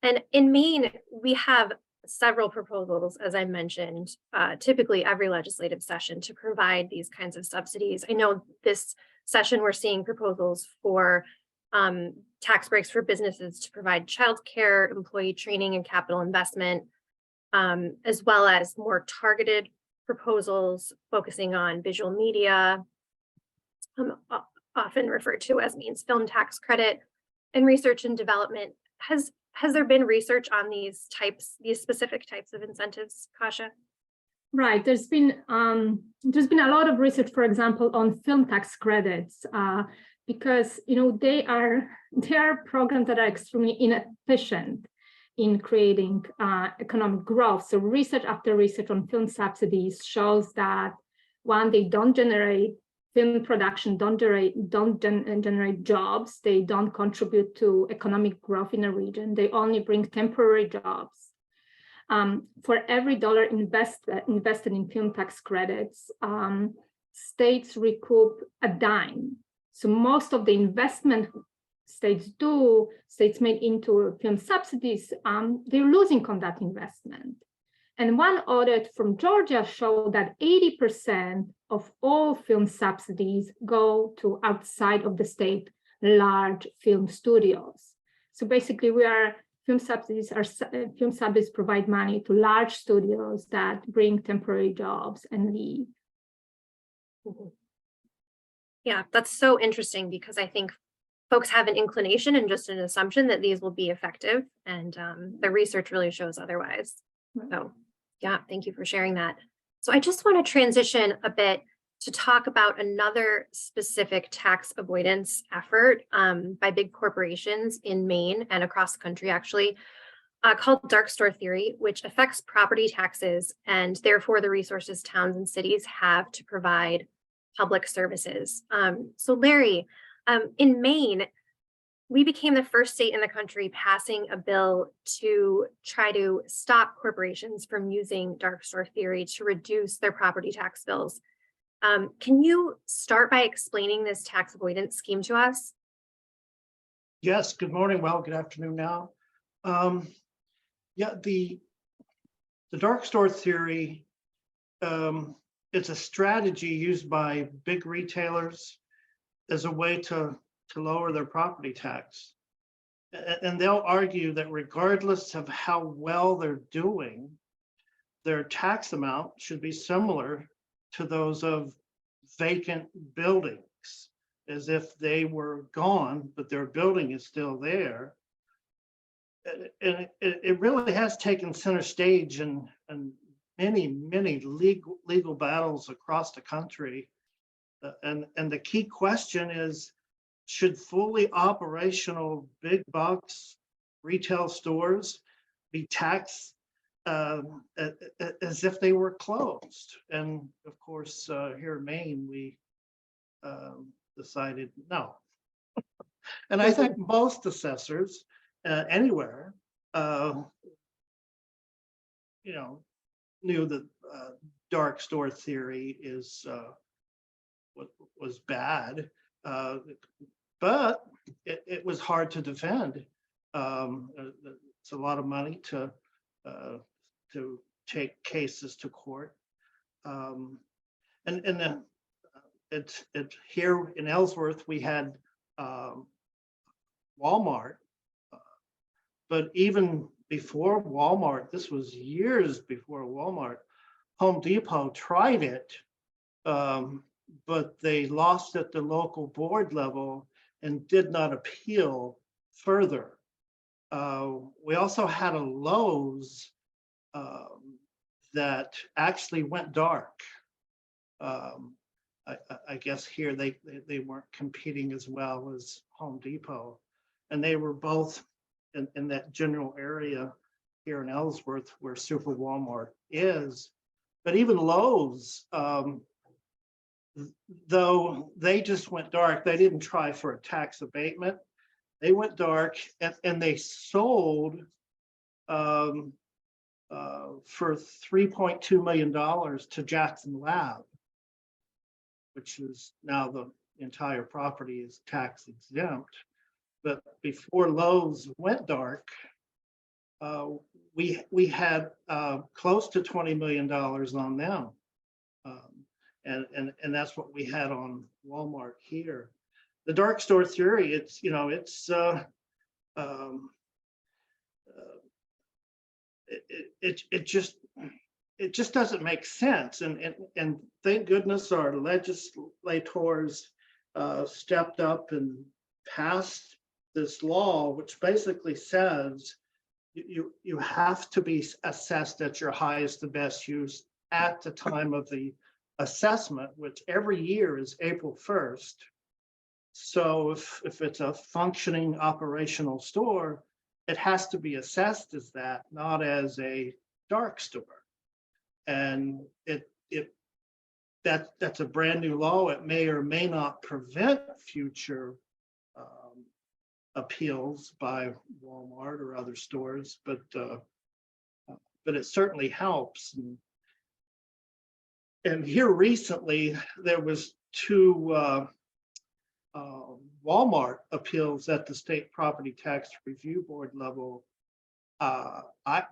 And in Maine, we have several proposals, as I mentioned, typically every legislative session to provide these kinds of subsidies. I know this session we're seeing proposals for tax breaks for businesses to provide childcare, employee training, and capital investment, as well as more targeted proposals focusing on visual media, often referred to as Maine's film tax credit, and research and development. Has there been research on these specific types of incentives, Kasia? Right. There's been a lot of research, for example, on film tax credits, because they are programs that are extremely inefficient in creating economic growth. So research after research on film subsidies shows that, one, they don't generate film production, don't generate jobs, they don't contribute to economic growth in a region, they only bring temporary jobs. For every dollar invested in film tax credits, states recoup a dime. So most of the investment states made into film subsidies, they're losing on that investment. And one audit from Georgia showed that 80% of all film subsidies go to outside of the state large film studios. So basically, film subsidies provide money to large studios that bring temporary jobs and leave. Mm-hmm. Yeah, that's so interesting, because I think folks have an inclination and just an assumption that these will be effective, and the research really shows otherwise. So yeah, thank you for sharing that. So I just want to transition a bit to talk about another specific tax avoidance effort by big corporations in Maine and across the country, actually, called dark store theory, which affects property taxes and therefore the resources towns and cities have to provide public services. So Larry, in Maine, we became the first state in the country passing a bill to try to stop corporations from using dark store theory to reduce their property tax bills. Can you start by explaining this tax avoidance scheme to us? Yes, good morning. Well, good afternoon now. Yeah, the dark store theory, it's a strategy used by big retailers as a way to lower their property tax. And they'll argue that regardless of how well they're doing, their tax amount should be similar to those of vacant buildings, as if they were gone, but their building is still there. And it really has taken center stage in many legal battles across the country. And the key question is, should fully operational big box retail stores be taxed as if they were closed? And of course, here in Maine, we decided no. And I think most assessors anywhere, knew that dark store theory was bad. But it was hard to defend. It's a lot of money to take cases to court, and then it's here in Ellsworth we had Walmart. But even before Walmart, this was years before Walmart, Home Depot tried it, but they lost at the local board level and did not appeal further. We also had a Lowe's that actually went dark. I guess here they weren't competing as well as Home Depot, and they were both in that general area here in Ellsworth where Super Walmart is. But even Lowe's, though they just went dark, they didn't try for a tax abatement. They went dark and they sold for $3.2 million to Jackson Lab, which is now the entire property is tax exempt. But before Lowe's went dark, we had close to $20 million on them. And that's what we had on Walmart here. The dark store theory, it's, you know, it's it just doesn't make sense. And thank goodness our legislators stepped up and passed this law, which basically says you have to be assessed at your highest and best use at the time of the assessment, which every year is April 1st. So if it's a functioning operational store, it has to be assessed as that, not as a dark store. And that's a brand new law. It may or may not prevent future appeals by Walmart or other stores, but it certainly helps. And here recently, there was two Walmart appeals at the State Property Tax Review Board level. I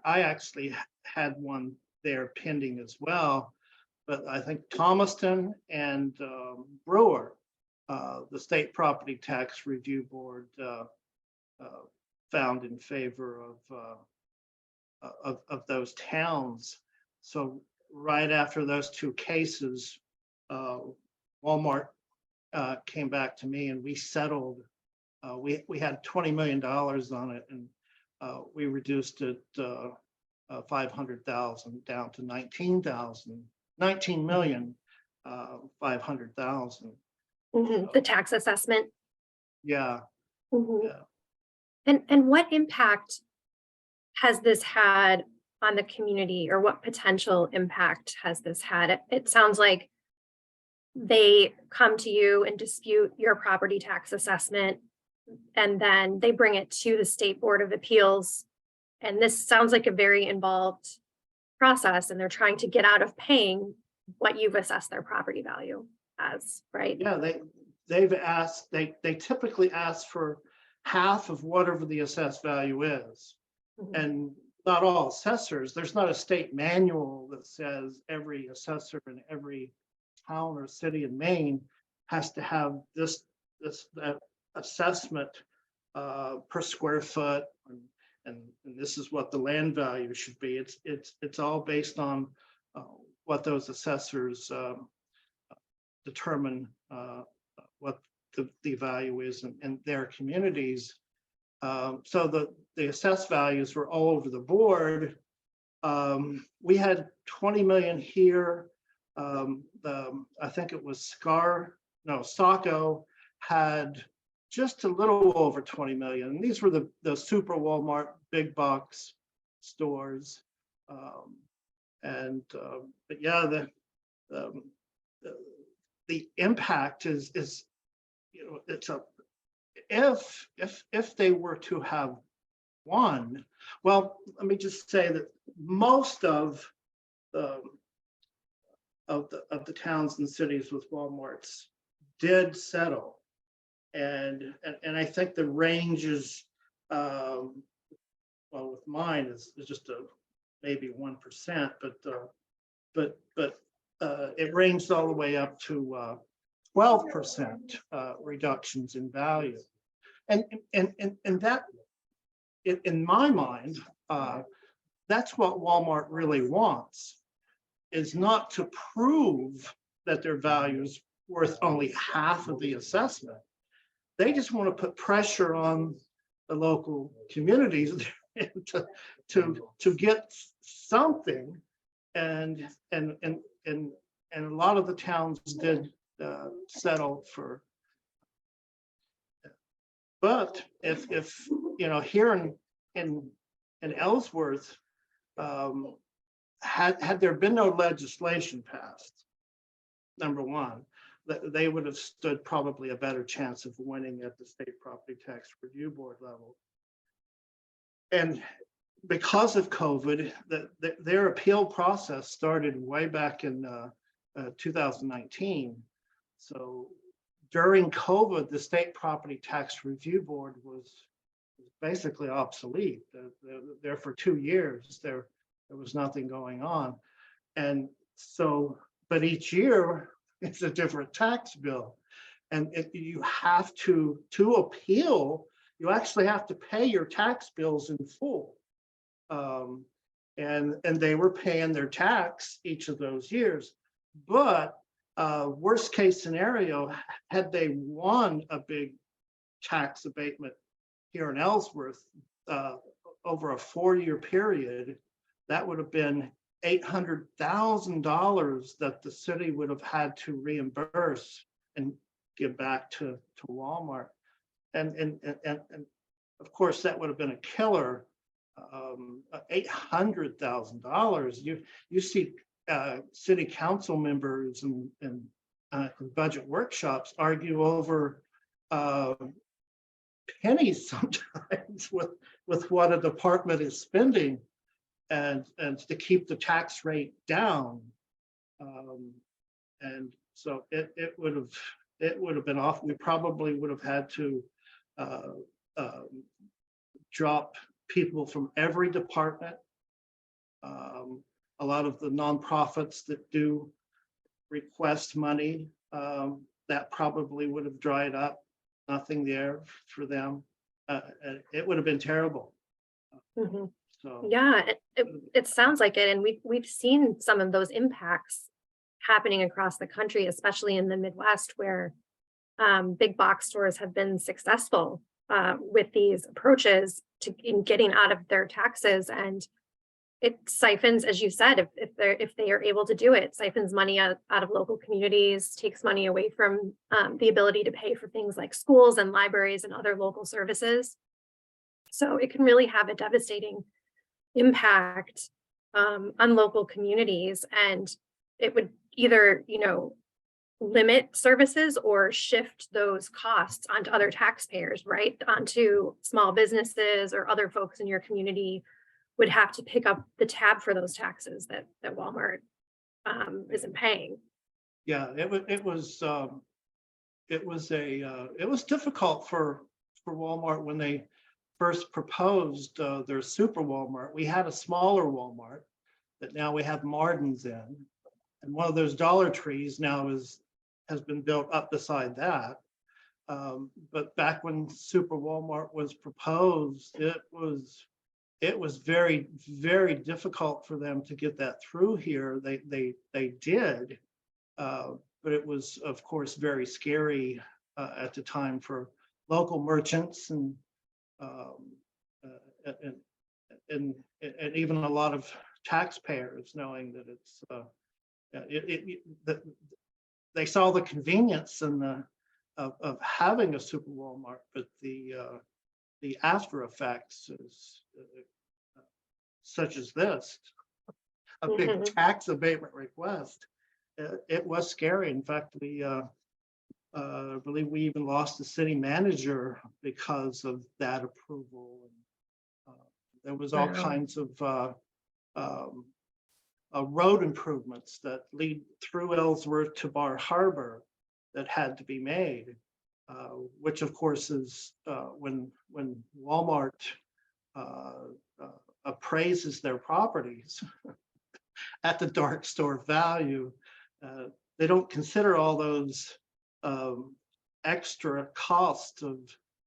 actually had one there pending as well, but I think Thomaston and Brewer, the State Property Tax Review Board, found in favor of those towns. So right after those two cases, Walmart came back to me and we settled. We had $20 million on it, and we reduced it 500,000 down to 19,500,000. The tax assessment. Yeah. Yeah. And what impact has this had on the community, or what potential impact has this had? It sounds like they come to you and dispute your property tax assessment, and then they bring it to the State Board of Appeals. And this sounds like a very involved process, and they're trying to get out of paying what you've assessed their property value as, right? Yeah, they've asked, they typically ask for half of whatever the assessed value is. Mhm. And not all assessors, there's not a state manual that says every assessor in every town or city in Maine has to have that assessment per square foot, and this is what the land value should be. It's all based on what those assessors determine what the value is in their communities. So the assessed values were all over the board. We had 20 million here. I think it was Saco had just a little over 20 million. And these were the Super Walmart big box stores. But yeah, the impact is, you know, it's if they were to have won, well, let me just say that most of the towns and cities with Walmarts did settle, and I think the range is well, with mine is just maybe 1%, but it ranged all the way up to 12% reductions in value. and that, in my mind, that's what Walmart really wants, is not to prove that their value is worth only half of the assessment. They just want to put pressure on the local communities to get something, and a lot of the towns did settle for. But if you know, here in Ellsworth, had there been no legislation passed, number one, they would have stood probably a better chance of winning at the State Property Tax Review Board level. And because of COVID, their appeal process started way back in 2019. So during COVID, the State Property Tax Review Board was basically obsolete. There for 2 years, there was nothing going on. And so, but each year it's a different tax bill. And you have to appeal, you actually have to pay your tax bills in full. And they were paying their tax each of those years. But worst case scenario, had they won a big tax abatement here in Ellsworth over a 4-year period, that would have been $800,000 that the city would have had to reimburse and give back to Walmart. And of course, that would have been a killer. $800,000. You see city council members and budget workshops argue over pennies sometimes with what a department is spending, and to keep the tax rate down. And so it would have been off. We probably would have had to drop people from every department. A lot of the nonprofits that do request money, that probably would have dried up. Nothing there for them. It would have been terrible. Mhm. So Yeah, it sounds like it. And we've seen some of those impacts happening across the country, especially in the Midwest, where big box stores have been successful with these approaches in getting out of their taxes. And it siphons, as you said, if they are able to do it, siphons money out of local communities, takes money away from the ability to pay for things like schools and libraries and other local services. So it can really have a devastating impact on local communities, and it would either, limit services or shift those costs onto other taxpayers, right? Onto small businesses or other folks in your community would have to pick up the tab for those taxes that Walmart isn't paying. yeah, it was difficult for Walmart when they first proposed their super Walmart. We had a smaller Walmart that now we have Martin's in, and one of those Dollar Trees now has been built up beside that. But back when super Walmart was proposed, it was very, very difficult for them to get that through here. They did, but it was, of course, very scary at the time for local merchants and even a lot of taxpayers, knowing that they saw the convenience and of having a super Walmart, but the after effects is such as this, a big tax abatement request. It was scary. In fact, I believe we even lost the city manager because of that approval. And there was all kinds of road improvements that lead through Ellsworth to Bar Harbor that had to be made, which of course is when Walmart appraises their properties at the dark store value, they don't consider all those extra costs of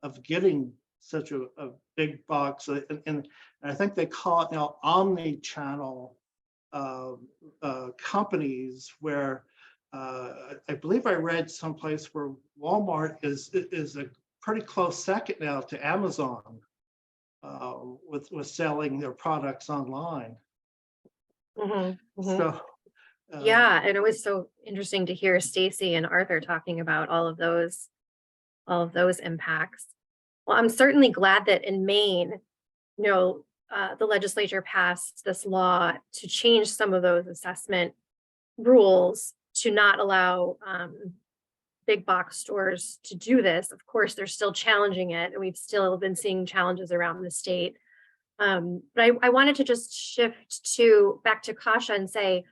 of getting such a big box. And I think they call it now omni-channel companies, where I believe I read someplace where Walmart is a pretty close second now to Amazon with selling their products online. So Yeah, and it was so interesting to hear Stacy and Arthur talking about all of those impacts. Well, I'm certainly glad that in Maine, the legislature passed this law to change some of those assessment rules to not allow big box stores to do this. Of course, they're still challenging it, and we've still been seeing challenges around the state. But I wanted to just shift back to Kasia and say,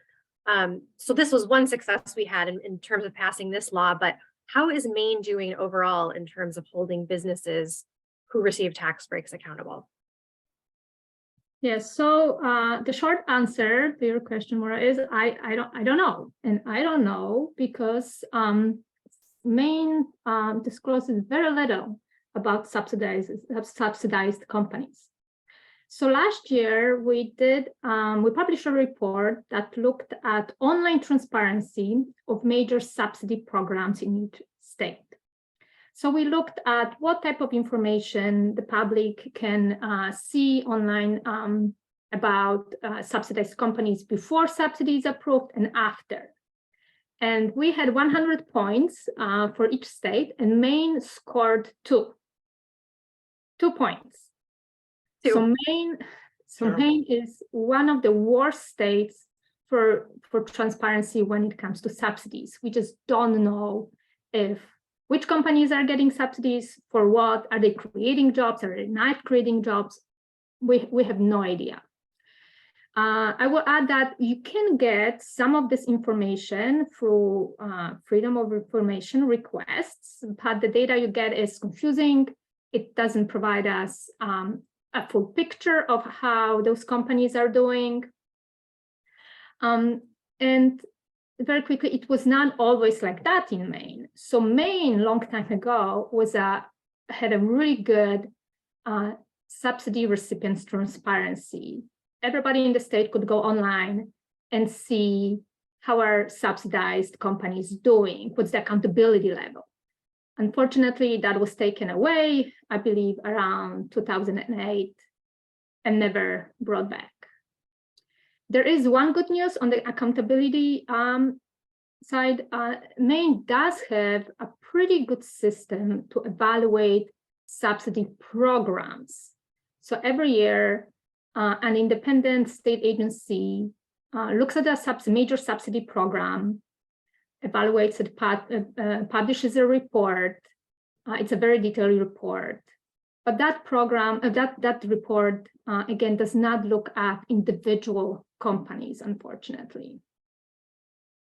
so this was one success we had in terms of passing this law, but how is Maine doing overall in terms of holding businesses who receive tax breaks accountable? Yes, so the short answer to your question, Maura, is I don't know. And I don't know because Maine discloses very little about subsidized companies. So last year we published a report that looked at online transparency of major subsidy programs in each state. So we looked at what type of information the public can see online about subsidized companies before subsidies approved and after. And we had 100 points for each state, and Maine scored 2 points. So Maine is one of the worst states for transparency when it comes to subsidies. We just don't know which companies are getting subsidies for what. Are they creating jobs? Are they not creating jobs? We have no idea. I will add that you can get some of this information through Freedom of Information requests, but the data you get is confusing. It doesn't provide us a full picture of how those companies are doing. And very quickly, it was not always like that in Maine. So Maine, long time ago, had a really good subsidy recipients transparency. Everybody in the state could go online and see how are subsidized companies doing, what's the accountability level. Unfortunately, that was taken away, I believe, around 2008 and never brought back. There is one good news on the accountability side. Maine does have a pretty good system to evaluate subsidy programs. So every year, an independent state agency looks at a major subsidy program, evaluates it, publishes a report. It's a very detailed report. But that program, that report, again, does not look at individual companies, unfortunately.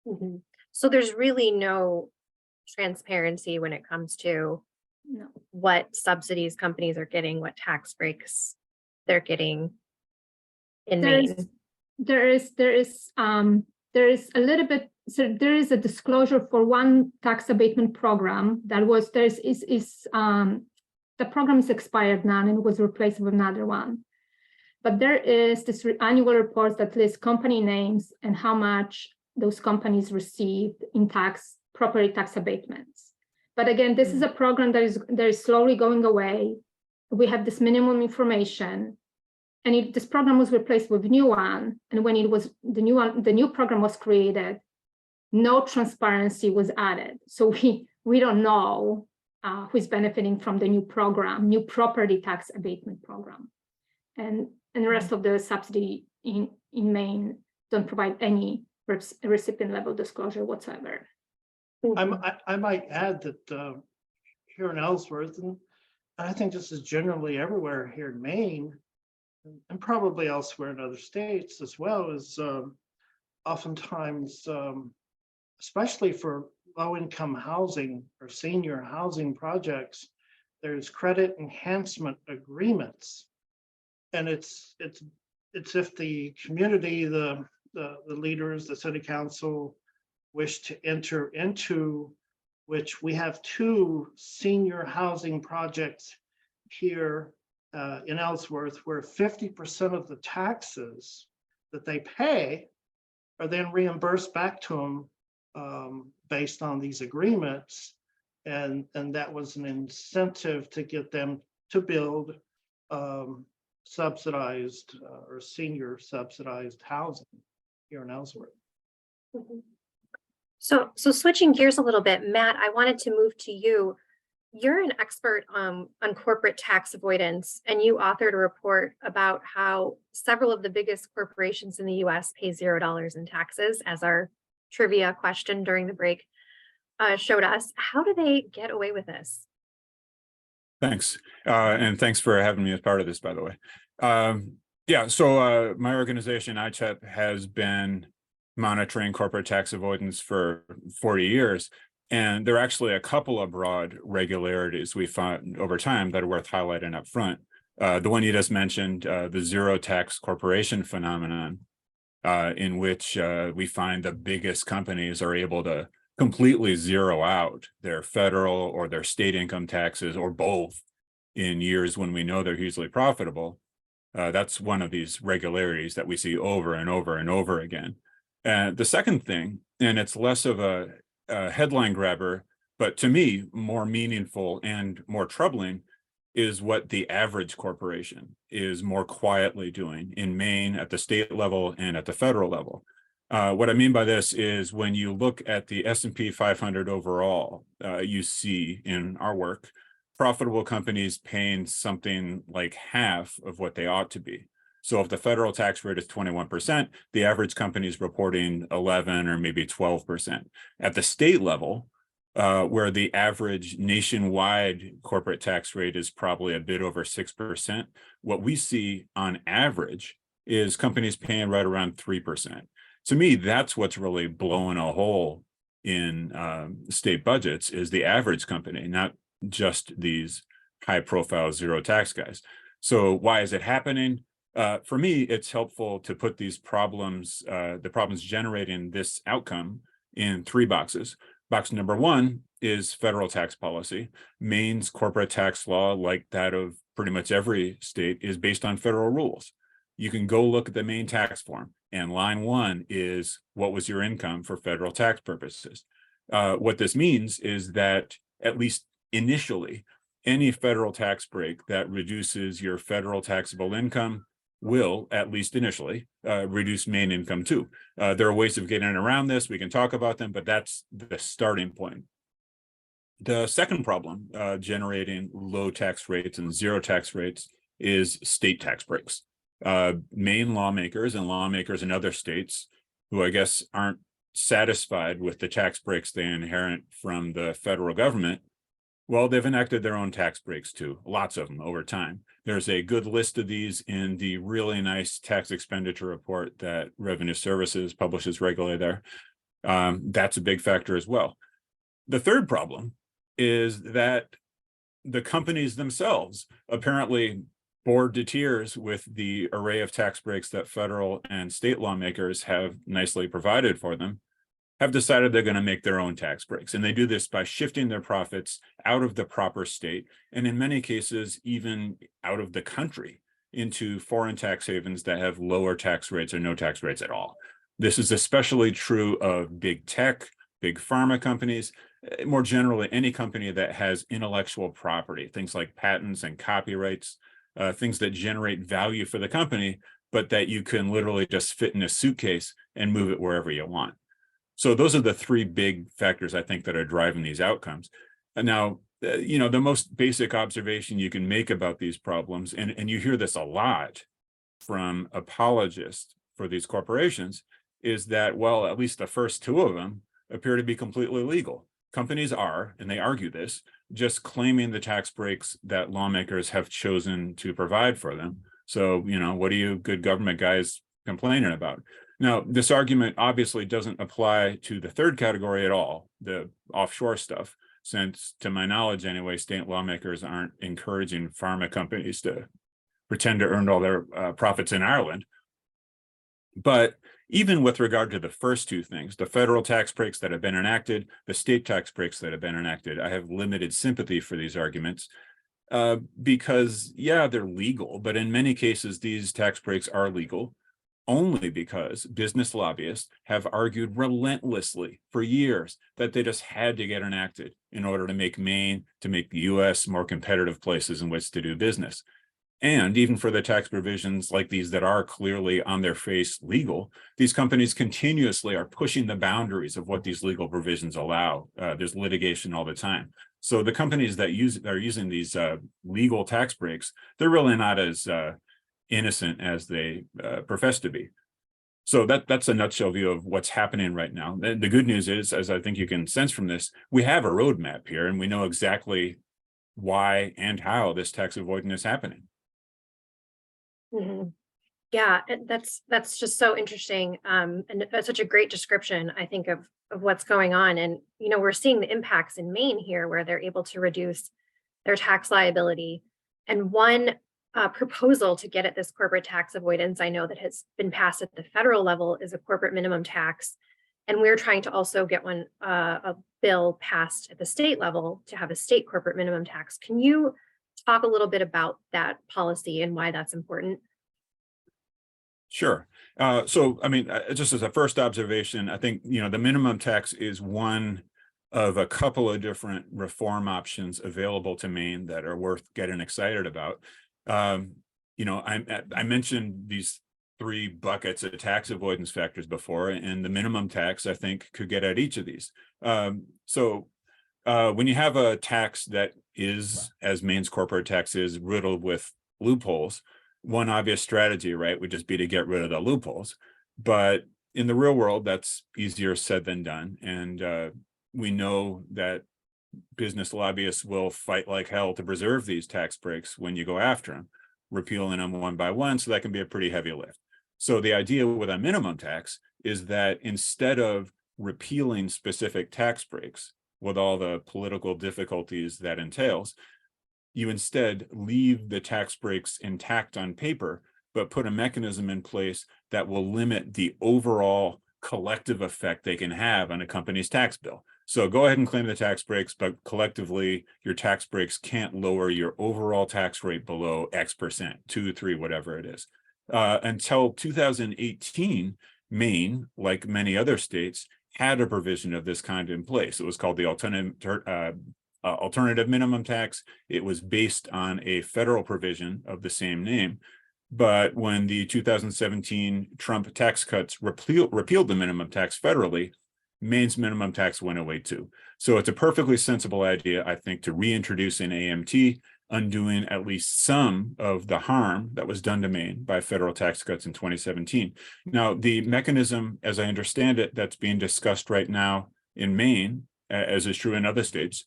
Mm-hmm. So there's really no transparency when it comes to what subsidies companies are getting, what tax breaks they're getting in Maine. There is a little bit. So there is a disclosure for one tax abatement program that was the program is expired now and was replaced with another one. But there is this annual report that lists company names and how much those companies received in property tax abatements. But again, this is a program that is slowly going away. We have this minimum information, and this program was replaced with a new one. And when the new program was created, no transparency was added. So we don't know who's benefiting from the new program, new property tax abatement program. And the rest of the subsidy in Maine don't provide any recipient level disclosure whatsoever. I might add that here in Ellsworth, and I think this is generally everywhere here in Maine, and probably elsewhere in other states as well, is oftentimes, especially for low-income housing or senior housing projects, there's credit enhancement agreements, and it's if the community, the leaders, the city council wish to enter into which we have 2 senior housing projects here in Ellsworth, where 50% of the taxes that they pay are then reimbursed back to them based on these agreements. And that was an incentive to get them to build subsidized or senior subsidized housing here in Ellsworth. Mhm. So switching gears a little bit, Matt, I wanted to move to you. You're an expert on corporate tax avoidance, and you authored a report about how several of the biggest corporations in the US pay $0 in taxes, as our trivia question during the break showed us. How do they get away with this? Thanks. And thanks for having me as part of this, by the way. Yeah, so my organization, ICHEP, has been monitoring corporate tax avoidance for 40 years. And there are actually a couple of broad regularities we found over time that are worth highlighting up front. The one you just mentioned, the zero tax corporation phenomenon, in which we find the biggest companies are able to completely zero out their federal or their state income taxes, or both, in years when we know they're hugely profitable. That's one of these regularities that we see over and over and over again. The second thing, and it's less of a headline grabber, but to me more meaningful and more troubling, is what the average corporation is more quietly doing in Maine at the state level and at the federal level. What I mean by this is when you look at the S&P 500 overall, you see in our work, profitable companies paying something like half of what they ought to be. So if the federal tax rate is 21%, the average company is reporting 11 or maybe 12%. At the state level, where the average nationwide corporate tax rate is probably a bit over 6%, what we see on average is companies paying right around 3%. To me, that's what's really blowing a hole in state budgets, is the average company, not just these high-profile zero tax guys. So why is it happening? For me, it's helpful to put these problems, the problems generating this outcome, in 3 boxes. Box number 1 is federal tax policy. Maine's corporate tax law, like that of pretty much every state, is based on federal rules. You can go look at the Maine tax form, and line 1 is what was your income for federal tax purposes. What this means is that, at least initially, any federal tax break that reduces your federal taxable income will, at least initially, reduce Maine income too. There are ways of getting around this. We can talk about them, but that's the starting point. The second problem generating low tax rates and zero tax rates is state tax breaks. Maine lawmakers and lawmakers in other states, who I guess aren't satisfied with the tax breaks they inherit from the federal government, well, they've enacted their own tax breaks too, lots of them over time. There's a good list of these in the really nice tax expenditure report that Revenue Services publishes regularly there. That's a big factor as well. The third problem is that the companies themselves, apparently bored to tears with the array of tax breaks that federal and state lawmakers have nicely provided for them, have decided they're going to make their own tax breaks. And they do this by shifting their profits out of the proper state, and in many cases, even out of the country, into foreign tax havens that have lower tax rates or no tax rates at all. This is especially true of big tech, big pharma companies, more generally, any company that has intellectual property, things like patents and copyrights, things that generate value for the company, but that you can literally just fit in a suitcase and move it wherever you want. So those are the 3 big factors, I think, that are driving these outcomes. And now, the most basic observation you can make about these problems, and you hear this a lot from apologists for these corporations, is that, well, at least the first 2 of them appear to be completely legal. Companies are, and they argue this, just claiming the tax breaks that lawmakers have chosen to provide for them. So, what are you good government guys complaining about? Now, this argument obviously doesn't apply to the third category at all, the offshore stuff, since, to my knowledge anyway, state lawmakers aren't encouraging pharma companies to pretend to earn all their profits in Ireland. But even with regard to the first two things, the federal tax breaks that have been enacted, the state tax breaks that have been enacted, I have limited sympathy for these arguments because, yeah, they're legal, but in many cases, these tax breaks are legal only because business lobbyists have argued relentlessly for years that they just had to get enacted in order to make Maine, to make the US more competitive places in which to do business. And even for the tax provisions like these that are clearly on their face legal, these companies continuously are pushing the boundaries of what these legal provisions allow. There's litigation all the time. So the companies that are using these legal tax breaks, they're really not as innocent as they profess to be. So that's a nutshell view of what's happening right now. The good news is, as I think you can sense from this, we have a roadmap here and we know exactly why and how this tax avoidance is happening. Mhm. Yeah, that's just so interesting. And that's such a great description, I think, of what's going on. And, we're seeing the impacts in Maine here where they're able to reduce their tax liability. And one proposal to get at this corporate tax avoidance, I know that has been passed at the federal level, is a corporate minimum tax. And we're trying to also get a bill passed at the state level to have a state corporate minimum tax. Can you talk a little bit about that policy and why that's important? Sure. So, I mean, just as a first observation, I think, the minimum tax is one of a couple of different reform options available to Maine that are worth getting excited about. I mentioned these three buckets of tax avoidance factors before, and the minimum tax, I think, could get at each of these. So when you have a tax that is, as Maine's corporate tax is, riddled with loopholes, one obvious strategy, right, would just be to get rid of the loopholes. But in the real world, that's easier said than done. And we know that business lobbyists will fight like hell to preserve these tax breaks when you go after them, repealing them one by one. So that can be a pretty heavy lift. So the idea with a minimum tax is that instead of repealing specific tax breaks with all the political difficulties that entails, you instead leave the tax breaks intact on paper, but put a mechanism in place that will limit the overall collective effect they can have on a company's tax bill. So go ahead and claim the tax breaks, but collectively, your tax breaks can't lower your overall tax rate below X%, 2, 3, whatever it is. Until 2018, Maine, like many other states, had a provision of this kind in place. It was called the alternative minimum tax. It was based on a federal provision of the same name. But when the 2017 Trump tax cuts repealed the minimum tax federally, Maine's minimum tax went away too. So it's a perfectly sensible idea, I think, to reintroduce an AMT, undoing at least some of the harm that was done to Maine by federal tax cuts in 2017. Now, the mechanism, as I understand it, that's being discussed right now in Maine, as is true in other states,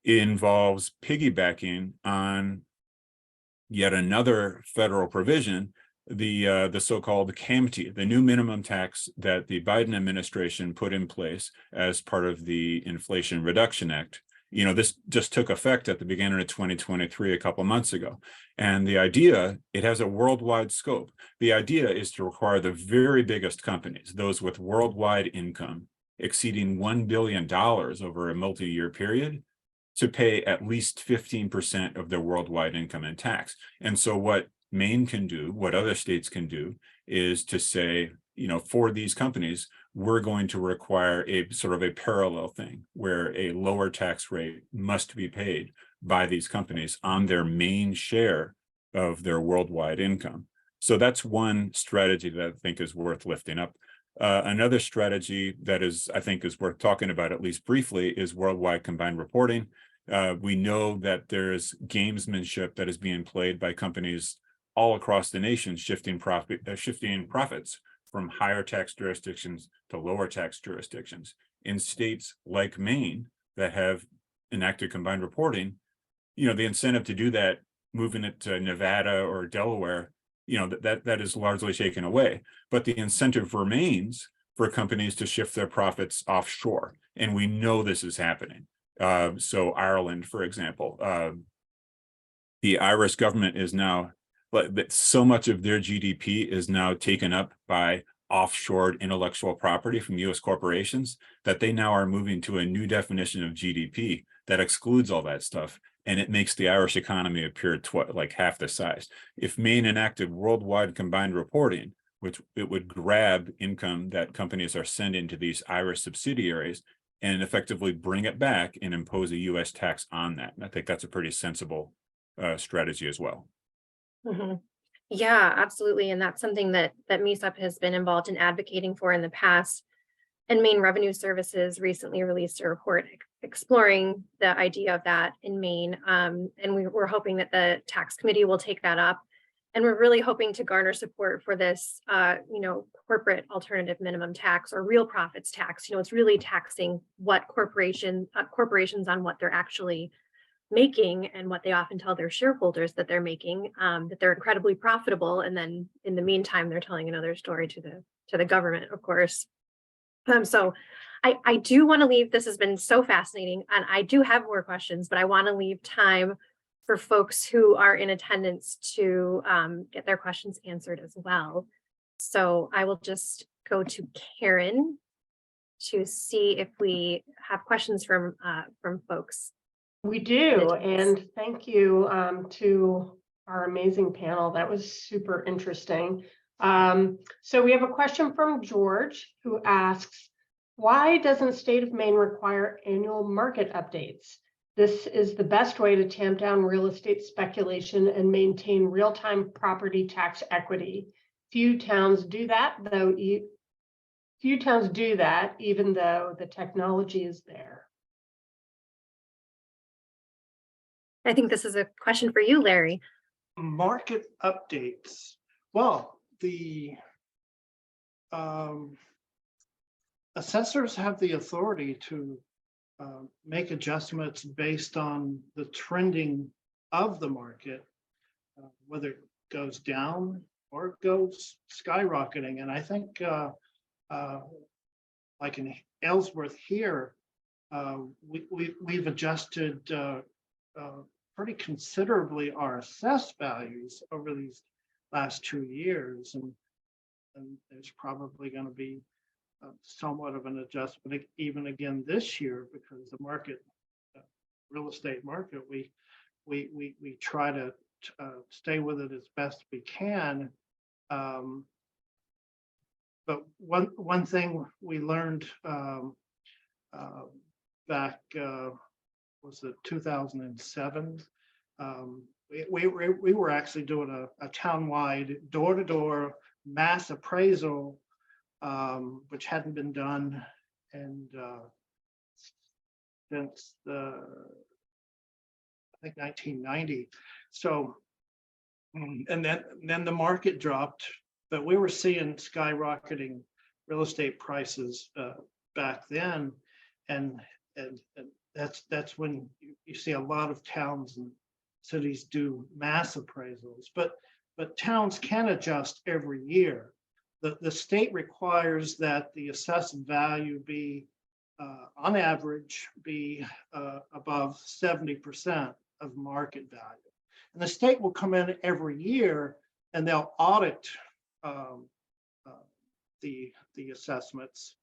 involves piggybacking on yet another federal provision, the so-called CAMT, the new minimum tax that the Biden administration put in place as part of the Inflation Reduction Act. This just took effect at the beginning of 2023, a couple months ago. And the idea, it has a worldwide scope. The idea is to require the very biggest companies, those with worldwide income exceeding $1 billion over a multi-year period, to pay at least 15% of their worldwide income in tax. And so what Maine can do, what other states can do, is to say, for these companies, we're going to require a sort of a parallel thing where a lower tax rate must be paid by these companies on their main share of their worldwide income. So that's one strategy that I think is worth lifting up. Another strategy that I think is worth talking about, at least briefly, is worldwide combined reporting. We know that there's gamesmanship that is being played by companies all across the nation, shifting profits from higher tax jurisdictions to lower tax jurisdictions. In states like Maine that have enacted combined reporting, the incentive to do that, moving it to Nevada or Delaware, that is largely taken away. But the incentive remains for companies to shift their profits offshore. And we know this is happening. So Ireland, for example, the Irish government is now, so much of their GDP is now taken up by offshored intellectual property from US corporations, that they now are moving to a new definition of GDP that excludes all that stuff. And it makes the Irish economy appear like half the size. If Maine enacted worldwide combined reporting, which it would grab income that companies are sending to these Irish subsidiaries and effectively bring it back and impose a US tax on that. And I think that's a pretty sensible strategy as well. Mhm. Yeah, absolutely. And that's something that MECEP has been involved in advocating for in the past. And Maine Revenue Services recently released a report exploring the idea of that in Maine. And we're hoping that the tax committee will take that up. And we're really hoping to garner support for this, corporate alternative minimum tax or real profits tax. It's really taxing what corporations on what they're actually making and what they often tell their shareholders that they're making, that they're incredibly profitable. And then in the meantime, they're telling another story to the government, of course. So I do want to leave, this has been so fascinating, and I do have more questions, but I want to leave time for folks who are in attendance to get their questions answered as well. So I will just go to Karen to see if we have questions from folks. We do, and thank you to our amazing panel. That was super interesting. So we have a question from George who asks, why doesn't state of Maine require annual market updates? This is the best way to tamp down real estate speculation and maintain real-time property tax equity. Few towns do that, even though the technology is there. I think this is a question for you, Larry. Market updates. Well, the assessors have the authority to make adjustments based on the trending of the market, whether it goes down or it goes skyrocketing. And I think like in Ellsworth here, we've adjusted pretty considerably our assessed values over these last 2 years, and there's probably going to be somewhat of an adjustment even again this year, because the market, real estate market, we try to stay with it as best we can. But one thing we learned back was it 2007? We were actually doing a townwide door-to-door mass appraisal, which hadn't been done and since I think 1990. So, and then the market dropped, but we were seeing skyrocketing real estate prices back then, and that's when you see a lot of towns and cities do mass appraisals, but towns can adjust every year. The state requires that the assessed value be, on average, be above 70% of market value. And the state will come in every year and they'll audit the assessments.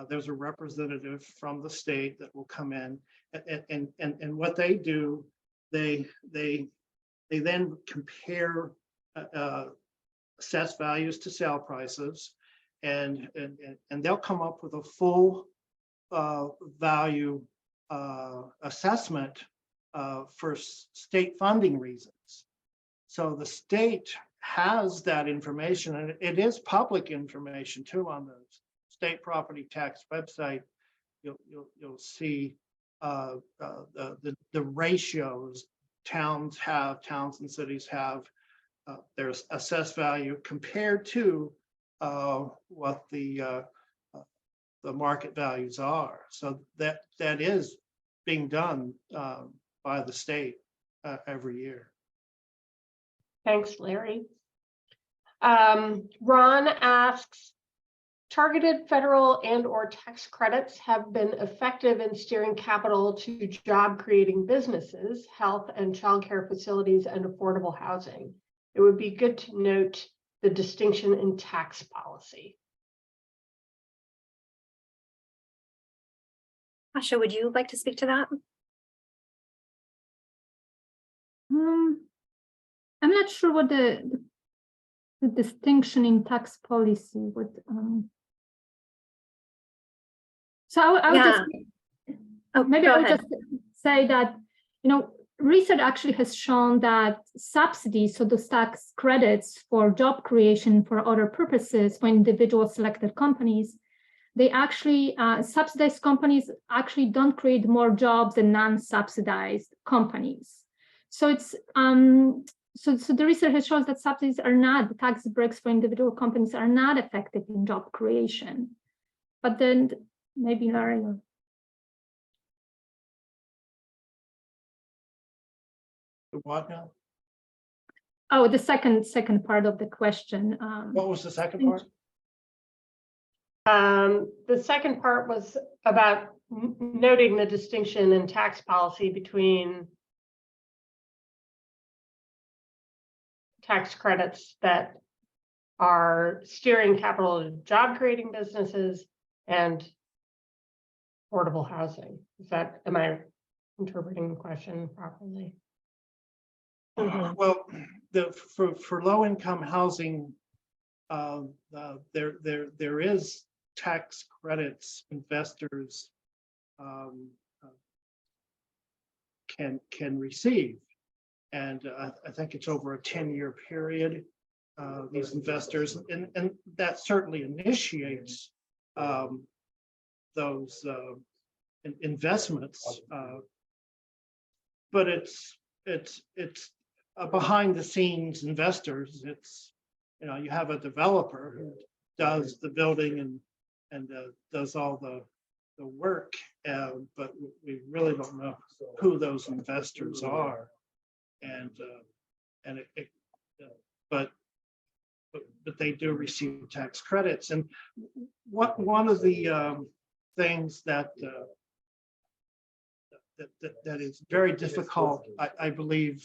There's a representative from the state that will come in, and what they do, they then compare assessed values to sale prices, and they'll come up with a full value assessment for state funding reasons. So the state has that information, and it is public information too. On the state property tax website, you'll see the ratios towns and cities have. There's assessed value compared to what the market values are. So that is being done by the state every year. Thanks, Larry. Ron asks, targeted federal and/or tax credits have been effective in steering capital to job-creating businesses, health and childcare facilities, and affordable housing. It would be good to note the distinction in tax policy. Kasia, would you like to speak to that? I'm not sure what the distinction in tax policy would. So I would just maybe go I would ahead. just say that, you know, research actually has shown that subsidies, so those tax credits for job creation for other purposes for individual selected companies, they actually subsidized companies actually don't create more jobs than non-subsidized companies. So it's so the research shows that subsidies are not, the tax breaks for individual companies are not effective in job creation. But then maybe Larry. What now? Oh, the second part of the question. What was the second part? The second part was about noting the distinction in tax policy between tax credits that are steering capital to job creating businesses and affordable housing. Am I interpreting the question properly? Well, for low income housing, there is tax credits investors can receive, and I think it's over a 10-year period. These investors, and that certainly initiates those investments, but it's behind the scenes investors. It's, you know, you have a developer who does the building and does all the work, but we really don't know who those investors are, but they do receive tax credits. And one of the things that is very difficult, I believe,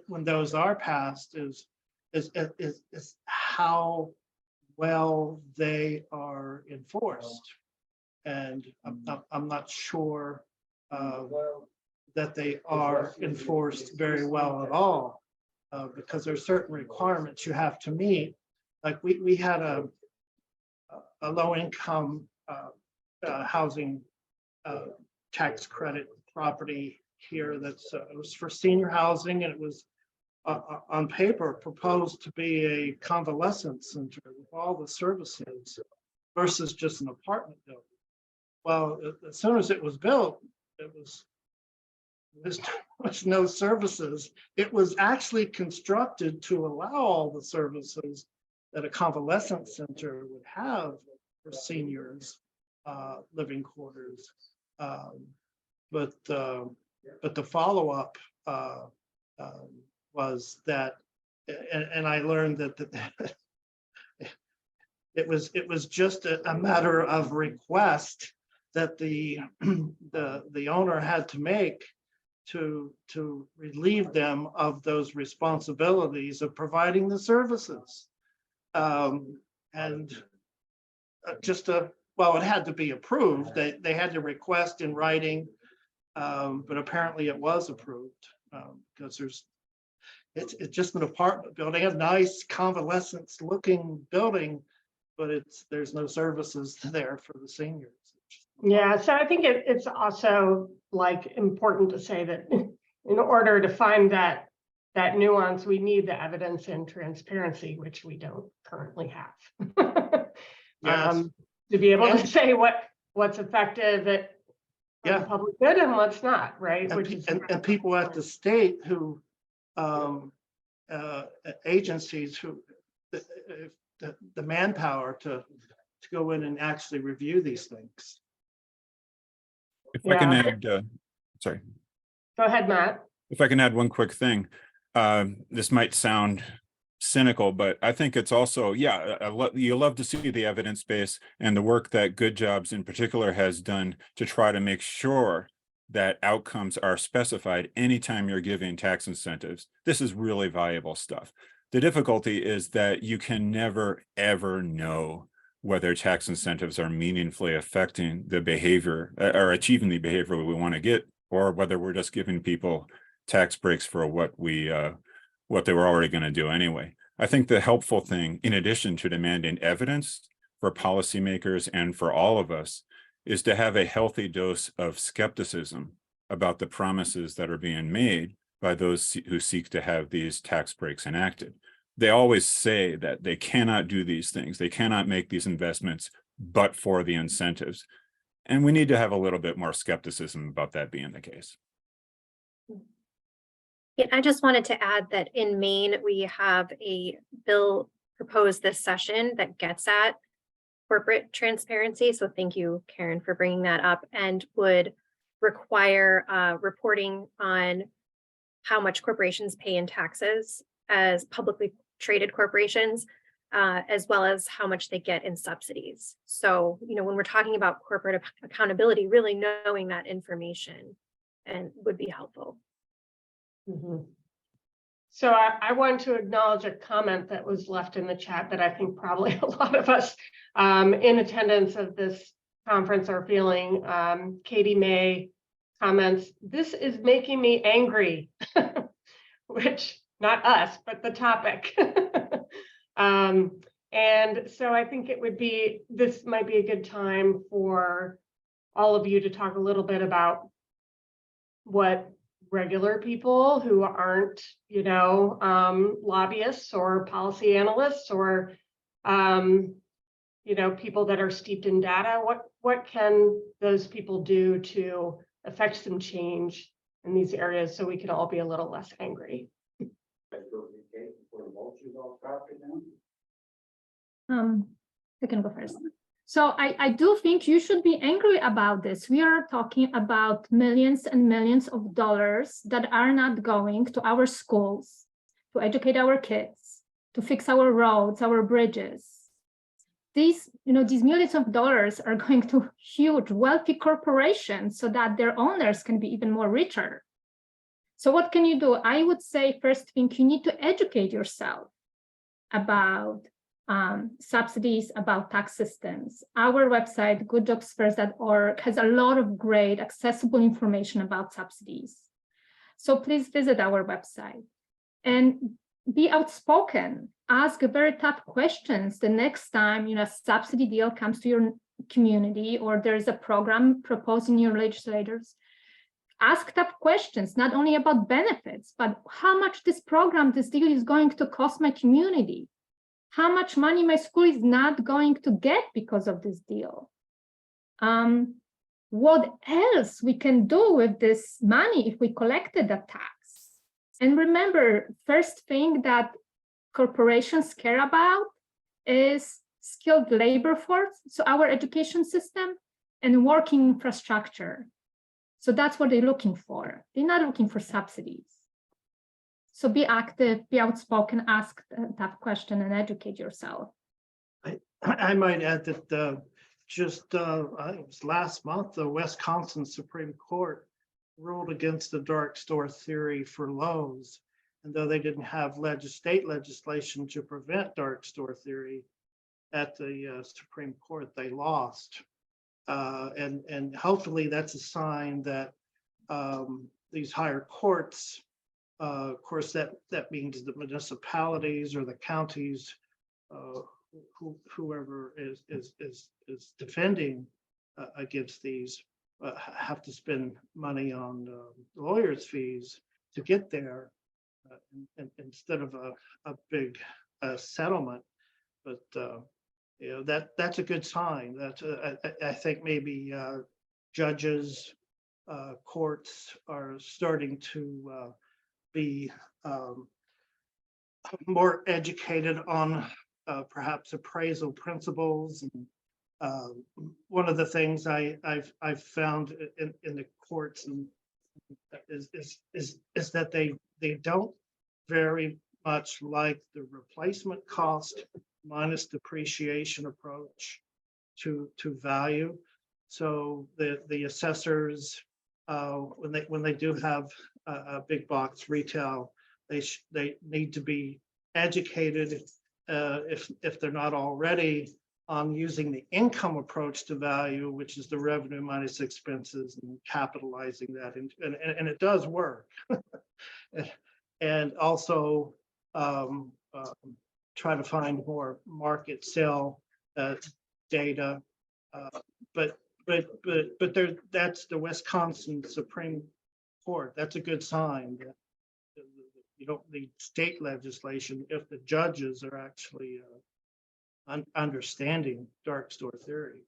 when those are passed is how well they are enforced. And I'm not sure that they are enforced very well at all, because there's certain requirements you have to meet. Like we had a low income housing tax credit property here that's it was for senior housing, and it was on paper proposed to be a convalescent center with all the services versus just an apartment building. Well, as soon as it was built, there was no services. It was actually constructed to allow all the services that a convalescent center would have for seniors, living quarters. But the follow-up was that, and I learned that it was just a matter of request that the owner had to make to relieve them of those responsibilities of providing the services, and well, it had to be approved. They had to request in writing, but apparently it was approved, because it's just an apartment building, a nice convalescence looking building, but there's no services there for the seniors. Yeah, so I think it's also like important to say that in order to find that nuance, we need the evidence and transparency, which we don't currently have. Yes. To be able to say what's effective at public good and what's not, right? And people at the state who agencies who the manpower to go in and actually review these things. If I can add, sorry. Go ahead, Matt. If I can add one quick thing, this might sound cynical, but I think it's also, you love to see the evidence base and the work that Good Jobs in particular has done to try to make sure that outcomes are specified anytime you're giving tax incentives. This is really valuable stuff. The difficulty is that you can never, ever know whether tax incentives are meaningfully affecting the behavior or achieving the behavior we want to get, or whether we're just giving people tax breaks for what they were already going to do anyway. I think the helpful thing, in addition to demanding evidence for policymakers and for all of us, is to have a healthy dose of skepticism about the promises that are being made by those who seek to have these tax breaks enacted. They always say that they cannot do these things, they cannot make these investments, but for the incentives. And we need to have a little bit more skepticism about that being the case. Yeah, I just wanted to add that in Maine, we have a bill proposed this session that gets at corporate transparency. So thank you, Karen, for bringing that up, and would require reporting on how much corporations pay in taxes as publicly traded corporations, as well as how much they get in subsidies. So, when we're talking about corporate accountability, really knowing that information and would be helpful. Mhm. So I want to acknowledge a comment that was left in the chat that I think probably a lot of us in attendance of this conference are feeling. Katie May comments, "This is making me angry," which not us, but the topic. And so I think this might be a good time for all of you to talk a little bit about what regular people who aren't, lobbyists or policy analysts or, people that are steeped in data, what can those people do to affect some change in these areas so we can all be a little less angry? I can go first. So I do think you should be angry about this. We are talking about millions and millions of dollars that are not going to our schools, to educate our kids, to fix our roads, our bridges. These millions of dollars are going to huge, wealthy corporations so that their owners can be even more richer. So what can you do? I would say, first thing, you need to educate yourself about subsidies, about tax systems. Our website, goodjobsfirst.org, has a lot of great accessible information about subsidies. So please visit our website and be outspoken. Ask very tough questions the next time a subsidy deal comes to your community or there's a program proposed in your legislators. Ask tough questions, not only about benefits, but how much this deal is going to cost my community. How much money my school is not going to get because of this deal. What else we can do with this money if we collected the tax? And remember, first thing that corporations care about is skilled labor force, so our education system, and working infrastructure. So that's what they're looking for. They're not looking for subsidies. So be active, be outspoken, ask a tough question, and educate yourself. I might add that I think it was last month, the Wisconsin Supreme Court ruled against the dark store theory for Lowe's. And though they didn't have state legislation to prevent dark store theory at the Supreme Court, they lost. And hopefully that's a sign that these higher courts, of course, that means the municipalities or the counties, whoever is defending against these, have to spend money on lawyers' fees to get there, instead of a big settlement. But that's a good sign. That I think maybe judges, courts are starting to be more educated on perhaps appraisal principles. And one of the things I've found in the courts is that they don't very much like the replacement cost minus depreciation approach to value. So the assessors, when they do have a big box retail, they need to be educated, if they're not already, on using the income approach to value, which is the revenue minus expenses, and capitalizing that, and it does work. And also try to find more market sale data, but that's the Wisconsin Supreme Court. That's a good sign that you don't need state legislation if the judges are actually understanding dark store theory.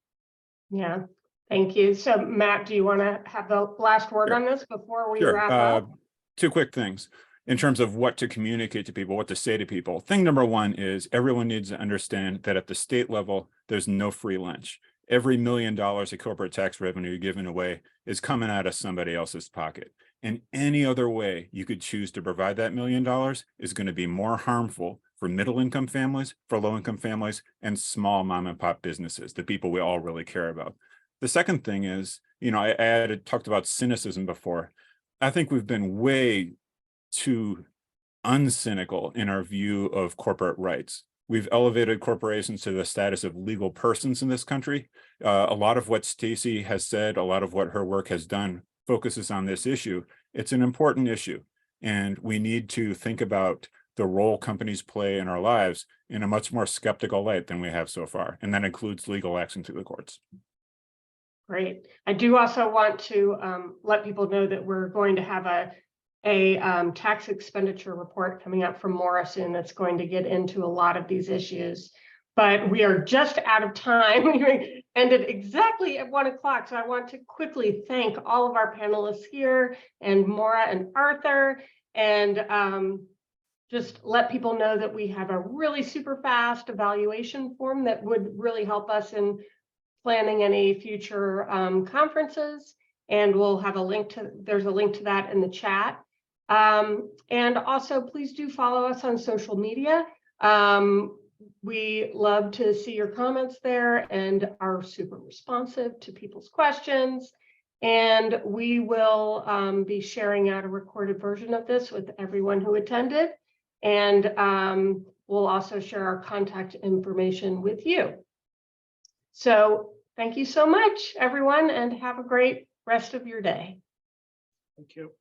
Yeah, thank you. So Matt, do you want to have the last word Sure. on this before we Sure. wrap up? Two quick things in terms of what to communicate to people, what to say to people. Thing number one is everyone needs to understand that at the state level, there's no free lunch. Every $1 million of corporate tax revenue given away is coming out of somebody else's pocket. And any other way you could choose to provide that $1 million is going to be more harmful for middle income families, for low income families, and small mom and pop businesses, the people we all really care about. The second thing is, I talked about cynicism before. I think we've been way too uncynical in our view of corporate rights. We've elevated corporations to the status of legal persons in this country. A lot of what Stacy has said, a lot of what her work has done focuses on this issue. It's an important issue, and we need to think about the role companies play in our lives in a much more skeptical light than we have so far, and that includes legal action through the courts. Great. I do also want to let people know that we're going to have a tax expenditure report coming up from Morrison that's going to get into a lot of these issues. But we are just out of time. We ended exactly at 1 o'clock. So I want to quickly thank all of our panelists here and Maura and Arthur, and just let people know that we have a really super fast evaluation form that would really help us in planning any future conferences. And we'll have there's a link to that in the chat. And also please do follow us on social media. We love to see your comments there and are super responsive to people's questions. And we will be sharing out a recorded version of this with everyone who attended. And we'll also share our contact information with you. So thank you so much, everyone, and have a great rest of your day. Thank you.